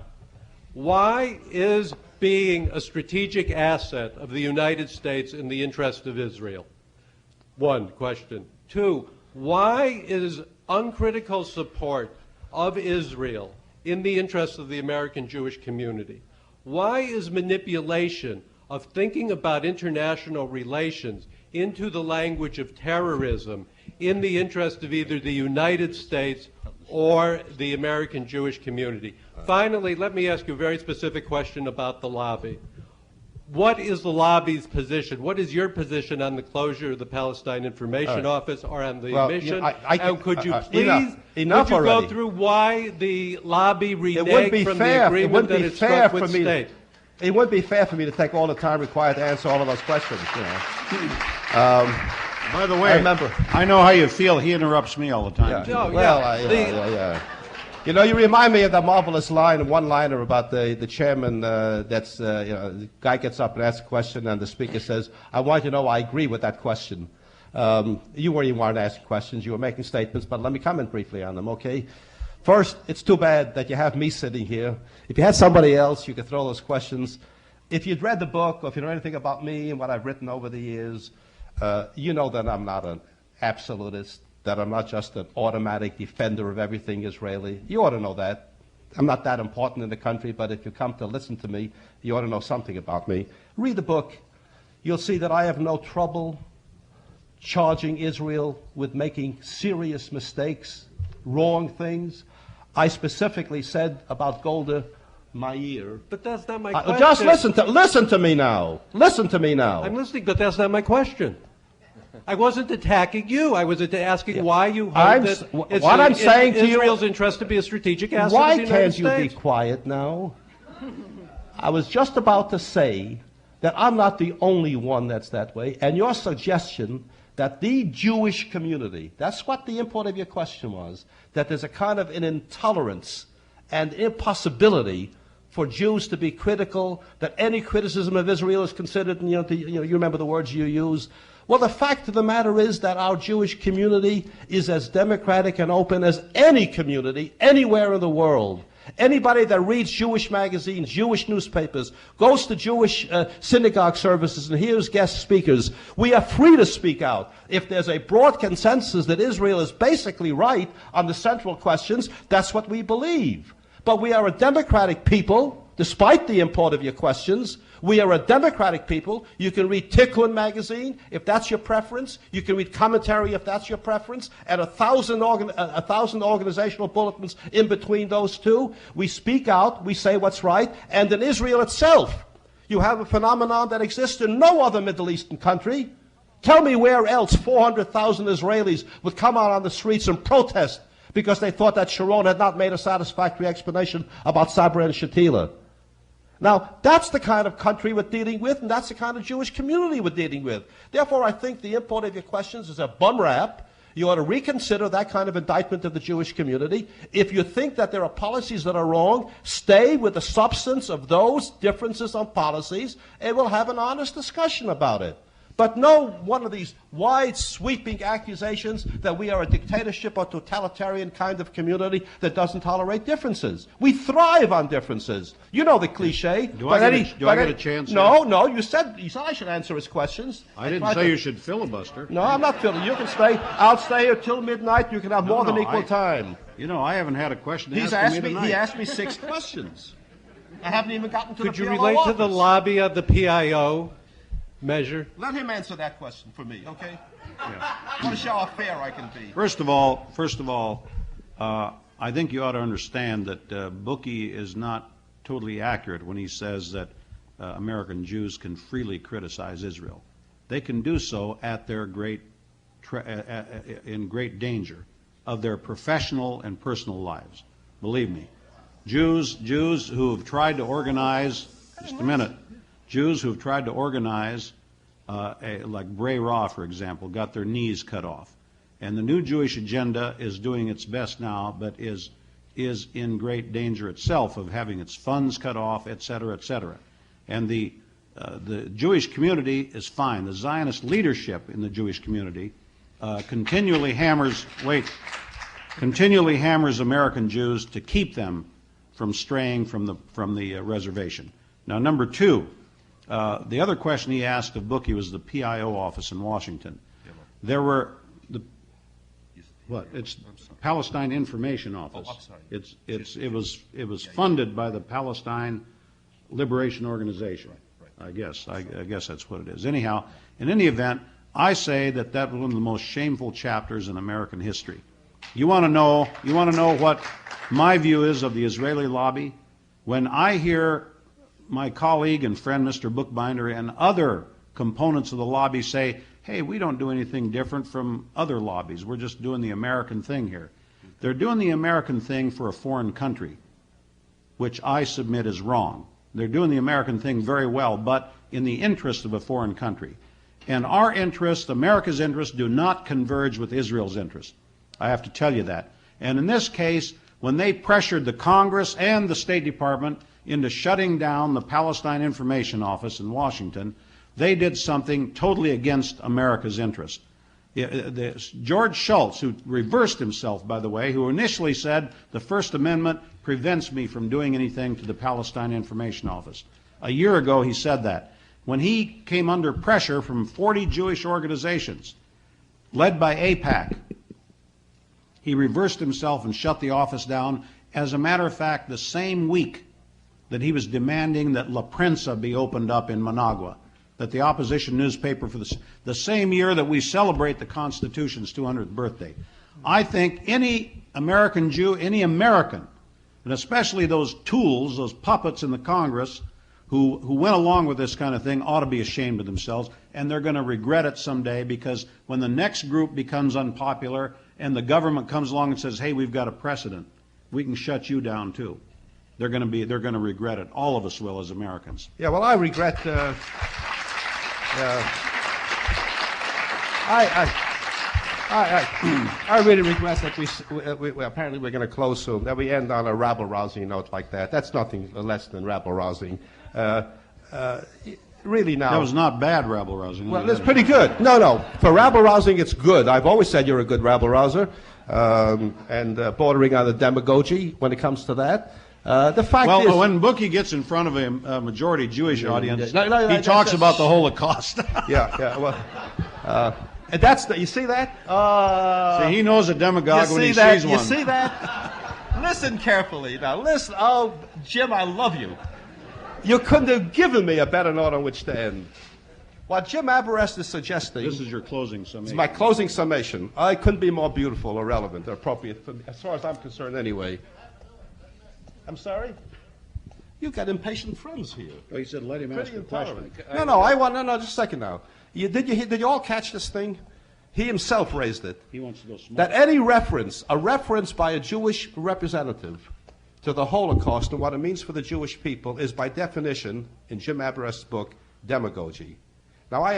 Why is being a strategic asset of the United States in the interest of Israel? One question. Two, why is uncritical support of Israel in the interest of the American Jewish community? Why is manipulation of thinking about international relations into the language of terrorism in the interest of either the United States or the American Jewish community. Finally, let me ask you a very specific question about the lobby. What is the lobby's position? What is your position on the closure of the Palestine Information Office or on the mission? And could you please go through why the lobby reneged from the agreement that it struck with state? It wouldn't be fair for me to take all the time required to answer all of those questions. By the way, I know how you feel. He interrupts me all the time. You know, you remind me of that marvelous one-liner about the chairman. The guy gets up and asks a question, and the speaker says, "I want you to know I agree with that question." You weren't asking questions; you were making statements. But let me comment briefly on them, okay? First, it's too bad that you have me sitting here. If you had somebody else, you could throw those questions. If you'd read the book, or if you know anything about me and what I've written over the years, you know that I'm not an absolutist, that I'm not just an automatic defender of everything Israeli. You ought to know that. I'm not that important in the country, but if you come to listen to me, you ought to know something about me. Read the book. You'll see that I have no trouble charging Israel with making serious mistakes, wrong things. I specifically said about Golda Meir. But that's not my question. Just listen to me now. Listen to me now. I'm listening, but that's not my question. I wasn't attacking you. I was asking why you heard that it's what I'm saying to you, Israel's interest to be a strategic asset why of the United can't you States. be quiet now? I was just about to say that I'm not the only one that's that way, and your suggestion that the Jewish community, that's what the import of your question was, that there's a kind of an intolerance and impossibility for Jews to be critical, that any criticism of Israel is considered, you remember the words you use. Well, the fact of the matter is that our Jewish community is as democratic and open as any community anywhere in the world. Anybody that reads Jewish magazines, Jewish newspapers, goes to Jewish synagogue services and hears guest speakers, we are free to speak out. If there's a broad consensus that Israel is basically right on the central questions, that's what we believe. But we are a democratic people, despite the import of your questions. We are a democratic people. You can read Tikkun magazine if that's your preference. You can read commentary if that's your preference, and 1,000 organizational bulletins in between those two. We speak out, we say what's right, and in Israel itself, you have a phenomenon that exists in no other Middle Eastern country. Tell me where else 400,000 Israelis would come out on the streets and protest because they thought that Sharon had not made a satisfactory explanation about Sabra and Shatila. Now, that's the kind of country we're dealing with, and that's the kind of Jewish community we're dealing with. Therefore, I think the import of your questions is a bum rap. You ought to reconsider that kind of indictment of the Jewish community. If you think that there are policies that are wrong, stay with the substance of those differences on policies, and we'll have an honest discussion about it. But no one of these wide sweeping accusations that we are a dictatorship or totalitarian kind of community that doesn't tolerate differences. We thrive on differences. You know the cliche. Do I get a chance? No, you said I should answer his questions. I didn't say you should filibuster. No, I'm not filibustering. You can stay. I'll stay here till midnight. You can have more than equal time. You know, I haven't had a question He asked me 6 questions. I haven't even gotten to the PLO Could you relate to the lobby of the PIO measure? Let him answer that question for me, okay? Yeah. I want to show how fair I can be. First of all, I think you ought to understand that Bookie is not totally accurate when he says that American Jews can freely criticize Israel. They can do so at their in great danger of their professional and personal lives. Believe me, Jews who have tried to organize. Just a minute. Jews who have tried to organize, like Bray Raw, for example, got their knees cut off. And the new Jewish agenda is doing its best now, but is in great danger itself of having its funds cut off, et cetera, et cetera. And the Jewish community is fine. The Zionist leadership in the Jewish community continually hammers American Jews to keep them from straying from the reservation. Now, number two, the other question he asked of Bookie was the PIO office in Washington. There were It's Palestine Information Office. Oh, I'm sorry. It was funded by the Palestine Liberation Organization. Right. I guess that's what it is. Anyhow, in any event, I say that that was one of the most shameful chapters in American history. You want to know what my view is of the Israeli lobby? When I hear my colleague and friend Mr. Bookbinder and other components of the lobby say, hey, we don't do anything different from other lobbies. We're just doing the American thing here. They're doing the American thing for a foreign country, which I submit is wrong. They're doing the American thing very well, but in the interest of a foreign country. And our interests, America's interests, do not converge with Israel's interests. I have to tell you that. And in this case, when they pressured the Congress and the State Department into shutting down the Palestine Information Office in Washington, they did something totally against America's interest. George Shultz, who reversed himself, by the way, who initially said the First Amendment prevents me from doing anything to the Palestine Information Office. A year ago he said that. When he came under pressure from 40 Jewish organizations, led by AIPAC, he reversed himself and shut the office down. As a matter of fact, the same week that he was demanding that La Prensa be opened up in Managua, that the opposition newspaper for the same year that we celebrate the Constitution's 200th birthday. I think any American Jew, any American, and especially those tools, those puppets in the Congress who went along with this kind of thing ought to be ashamed of themselves, and they're going to regret it someday, because when the next group becomes unpopular and the government comes along and says, hey, we've got a precedent, we can shut you down too. They're going to regret it. All of us will as Americans. Yeah, well, I regret I really regret that we apparently we're going to close soon, that we end on a rabble-rousing note like that. That's nothing less than rabble-rousing. Really now. That was not bad rabble-rousing. Well, it's pretty good. No. For rabble-rousing, it's good. I've always said you're a good rabble-rouser, and bordering on the demagogy when it comes to that. The fact is, when Bookie gets in front of a majority Jewish audience, he talks about the Holocaust. And that's you see that? See, he knows a demagogue when he sees one. You see that? Listen carefully now. Listen. Oh, Jim, I love you. You couldn't have given me a better note on which to end. What Jim Aberest is suggesting. This is your closing summation. It's my closing summation. I couldn't be more beautiful or relevant or appropriate, for me, as far as I'm concerned, anyway. I'm sorry? You've got impatient friends here. Oh, he said let him ask a question. No, just a second now. Did you all catch this thing? He himself raised it. He wants to go smoke. That any reference by a Jewish representative to the Holocaust and what it means for the Jewish people is by definition, in Jim Aberest's book, demagogy. Now I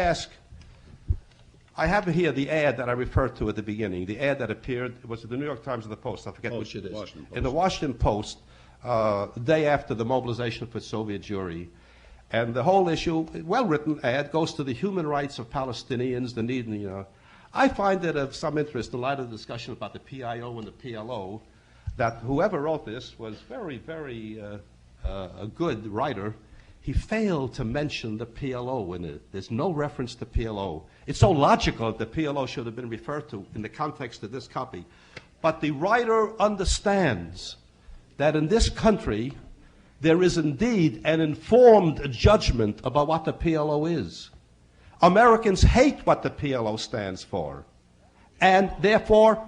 have here the ad that I referred to at the beginning, the ad that appeared, was it the New York Times or the Post? I forget which it is. In the Washington Post, the day after the mobilization for Soviet Jewry. And the whole issue, well-written ad, goes to the human rights of Palestinians, the need, I find it of some interest in light of the discussion about the PIO and the PLO, that whoever wrote this was very, very a good writer. He failed to mention the PLO in it. There's no reference to PLO. It's so logical that the PLO should have been referred to in the context of this copy. But the writer understands that in this country, there is indeed an informed judgment about what the PLO is. Americans hate what the PLO stands for. And therefore,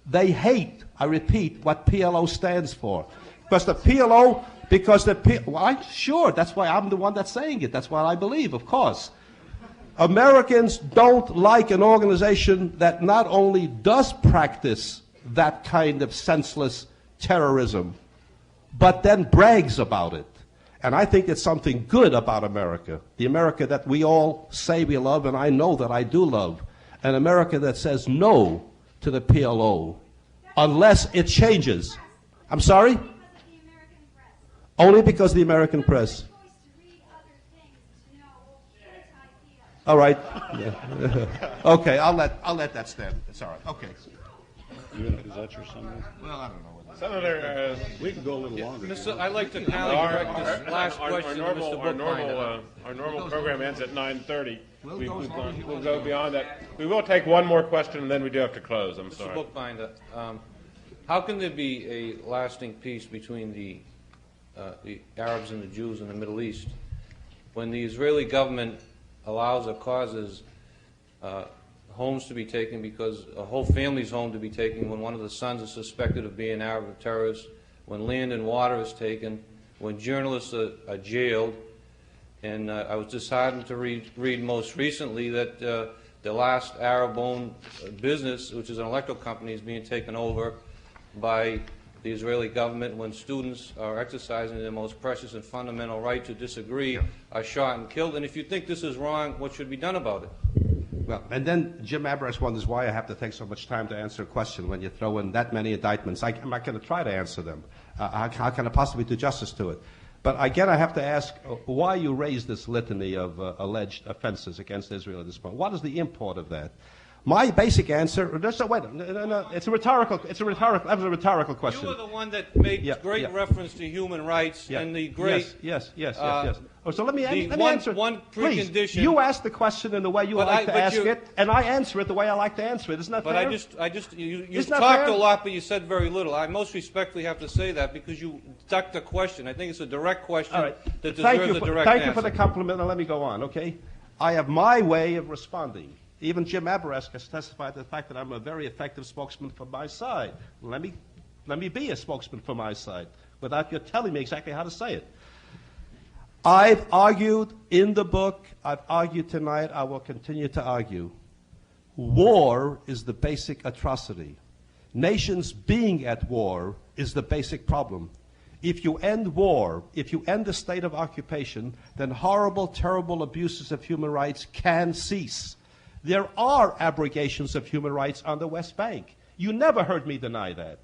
they hate, I repeat, what PLO stands for. Sure, that's why I'm the one that's saying it. That's what I believe, of course. Americans don't like an organization that not only does practice that kind of senseless terrorism, but then brags about it. And I think it's something good about America, the America that we all say we love, and I know that I do love, an America that says no to the PLO unless it changes. I'm sorry? Only because of the American press. All right. Okay, I'll let that stand. It's all right. Okay. Is that your summary? Well, I don't know. Senator, we can go a little longer. I'd like to direct this last question to Mr. Bookbinder. Our normal program ends at 9:30. We'll go beyond that. We will take one more question, and then we do have to close. I'm sorry. Mr. Bookbinder, how can there be a lasting peace between the Arabs and the Jews in the Middle East when the Israeli government allows or causes homes to be taken, because a whole family's home to be taken, when one of the sons is suspected of being an Arab terrorist, when land and water is taken, when journalists are jailed. And I was disheartened to read most recently that the last Arab-owned business, which is an electrical company, is being taken over by the Israeli government when students are exercising their most precious and fundamental right to disagree, are shot and killed. And if you think this is wrong, what should be done about it? Well, and then Jim Abrams wonders why I have to take so much time to answer a question when you throw in that many indictments. I'm not going to try to answer them. How can I possibly do justice to it? But again, I have to ask why you raise this litany of alleged offenses against Israel at this point. What is the import of that? My basic answer, it's a rhetorical question. You were the one that made great reference to human rights and the great... Yes. Oh, so let me answer it. One Please, precondition... you ask the question in the way you would like to ask it, and I answer it the way I like to answer it. Isn't that fair? You talked a lot, but you said very little. I most respectfully have to say that because you ducked the question. I think it's a direct question that deserves a direct answer. Thank you for the compliment, and let me go on, okay? I have my way of responding. Even Jim Abrams has testified to the fact that I'm a very effective spokesman for my side. Let me be a spokesman for my side without you telling me exactly how to say it. I've argued in the book, I've argued tonight, I will continue to argue. War is the basic atrocity. Nations being at war is the basic problem. If you end war, if you end the state of occupation, then horrible, terrible abuses of human rights can cease. There are abrogations of human rights on the West Bank. You never heard me deny that.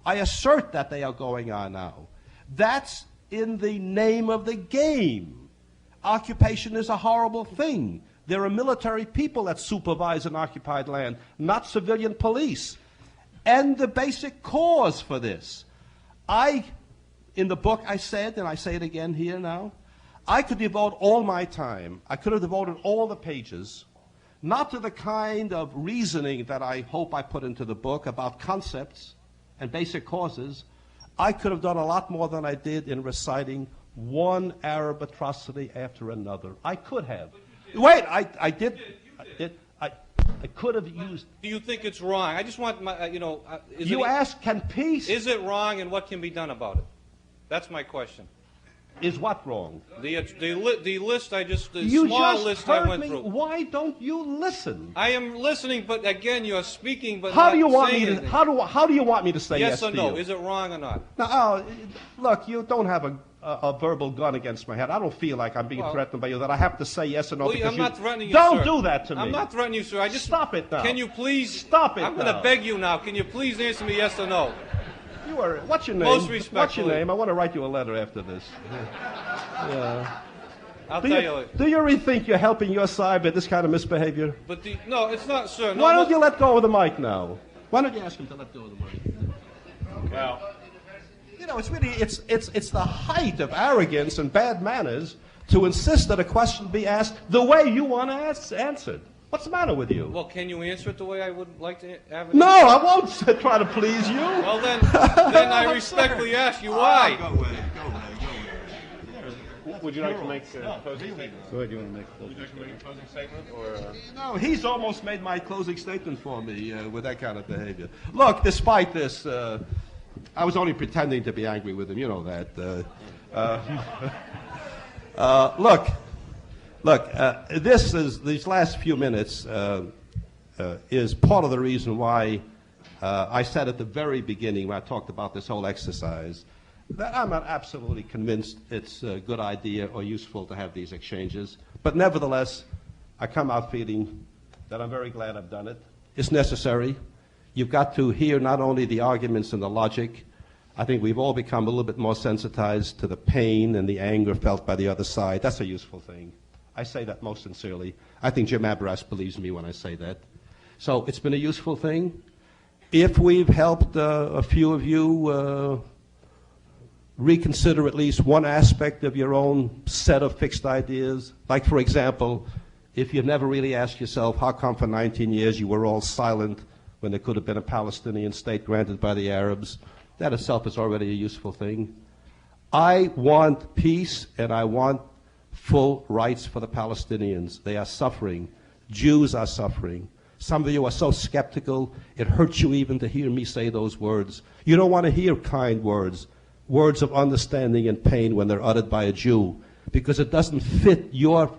I assert that they are going on now. That's in the name of the game. Occupation is a horrible thing. There are military people that supervise an occupied land, not civilian police. And the basic cause for this. In the book I said, and I say it again here now, I could devote all my time, I could have devoted all the pages, not to the kind of reasoning that I hope I put into the book about concepts and basic causes. I could have done a lot more than I did in reciting one Arab atrocity after another. I could have. Wait, I did. I could have used. Do you think it's wrong? I just want my, you ask, can peace? Is it wrong, and what can be done about it? That's my question. Is what wrong? The list I just, the small list I went through. Why don't you listen? I am listening, but again, you're speaking, but how not do you want saying me to? anything. How do you want me to say yes or to no? you? Is it wrong or not? Now, look, you don't have a verbal gun against my head. I don't feel like I'm being threatened by you that I have to say yes or no. I'm not threatening you, don't sir. do that to me. I'm not threatening you, sir. I just stop it now. Can you please stop it? I'm going to beg you now. Can you please answer me yes or no? What's your name? Most respectfully. What's your name? I want to write you a letter after this. Yeah. I'll tell you later. Do you really think you're helping your side by this kind of misbehavior? But no, it's not, sir. No, Why don't you let go of the mic now? Why don't you ask him to let go of the mic? Well, it's really it's the height of arrogance and bad manners to insist that a question be asked the way you want to answer it. What's the matter with you? Well, can you answer it the way I would like to have it? No, I won't try to please you. Well, then I respectfully ask you why. Go away. Would you like to make a closing statement? Go ahead, you want to make a closing statement? Or, No, he's almost made my closing statement for me with that kind of behavior. Look, despite this, I was only pretending to be angry with him. You know that. Look, these last few minutes is part of the reason why I said at the very beginning when I talked about this whole exercise that I'm not absolutely convinced it's a good idea or useful to have these exchanges. But nevertheless, I come out feeling that I'm very glad I've done it. It's necessary. You've got to hear not only the arguments and the logic. I think we've all become a little bit more sensitized to the pain and the anger felt by the other side. That's a useful thing. I say that most sincerely. I think Jim Abrams believes me when I say that. So it's been a useful thing. If we've helped a few of you reconsider at least one aspect of your own set of fixed ideas, like, for example, if you've never really asked yourself how come for 19 years you were all silent when there could have been a Palestinian state granted by the Arabs, that itself is already a useful thing. I want peace, and I want full rights for the Palestinians. They are suffering. Jews are suffering. Some of you are so skeptical, it hurts you even to hear me say those words. You don't want to hear kind words, words of understanding and pain when they're uttered by a Jew, because it doesn't fit your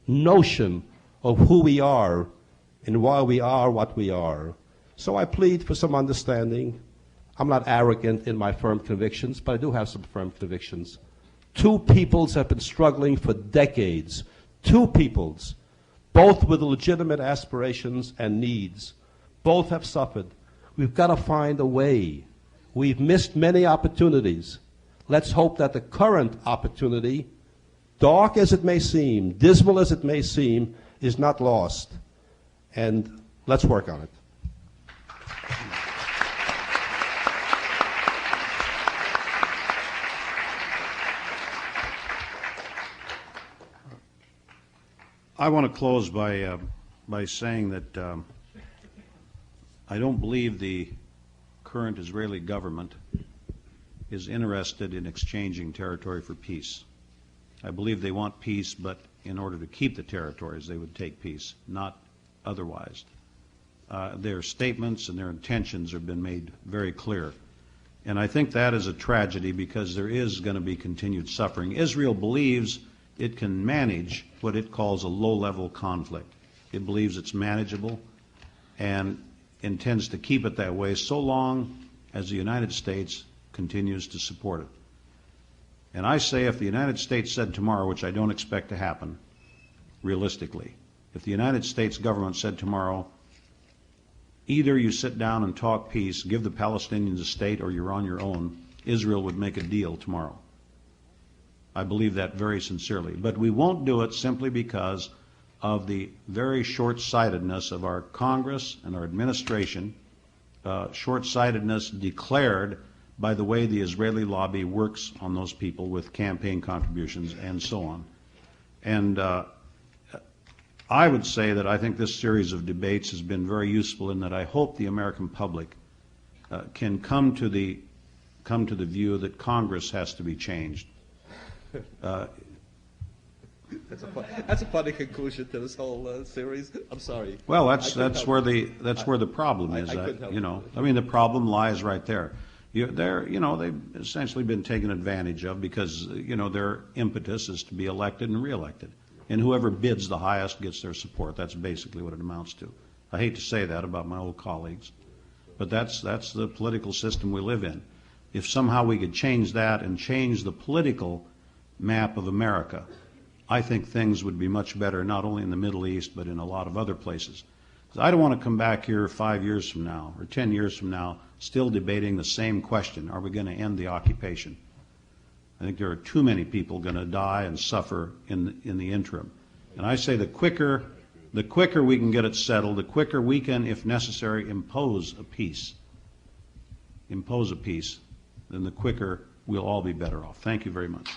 notion of who we are and why we are what we are. So I plead for some understanding. I'm not arrogant in my firm convictions, but I do have some firm convictions. Two peoples have been struggling for decades. Two peoples, both with legitimate aspirations and needs. Both have suffered. We've got to find a way. We've missed many opportunities. Let's hope that the current opportunity, dark as it may seem, dismal as it may seem, is not lost. And let's work on it. I want to close by saying that I don't believe the current Israeli government is interested in exchanging territory for peace. I believe they want peace, but in order to keep the territories, they would take peace, not otherwise. Their statements and their intentions have been made very clear. And I think that is a tragedy because there is going to be continued suffering. Israel believes it can manage what it calls a low-level conflict. It believes it's manageable and intends to keep it that way so long as the United States continues to support it. And I say if the United States said tomorrow, which I don't expect to happen realistically, if the United States government said tomorrow, either you sit down and talk peace, give the Palestinians a state, or you're on your own, Israel would make a deal tomorrow. I believe that very sincerely. But we won't do it simply because of the very short-sightedness of our Congress and our administration, short-sightedness declared by the way the Israeli lobby works on those people with campaign contributions and so on. And I would say that I think this series of debates has been very useful in that I hope the American public can come to the view that Congress has to be changed. That's a funny conclusion to this whole series. I'm sorry. Well, that's where the problem is. The problem lies right there. They've essentially been taken advantage of because their impetus is to be elected and reelected, and whoever bids the highest gets their support. That's basically what it amounts to. I hate to say that about my old colleagues, but that's the political system we live in. If somehow we could change that and change the political map of America, I think things would be much better, not only in the Middle East, but in a lot of other places. I don't want to come back here 5 years from now or 10 years from now still debating the same question. Are we going to end the occupation? I think there are too many people going to die and suffer in the interim. And I say the quicker we can get it settled, the quicker we can, if necessary, impose a peace, then the quicker we'll all be better off. Thank you very much.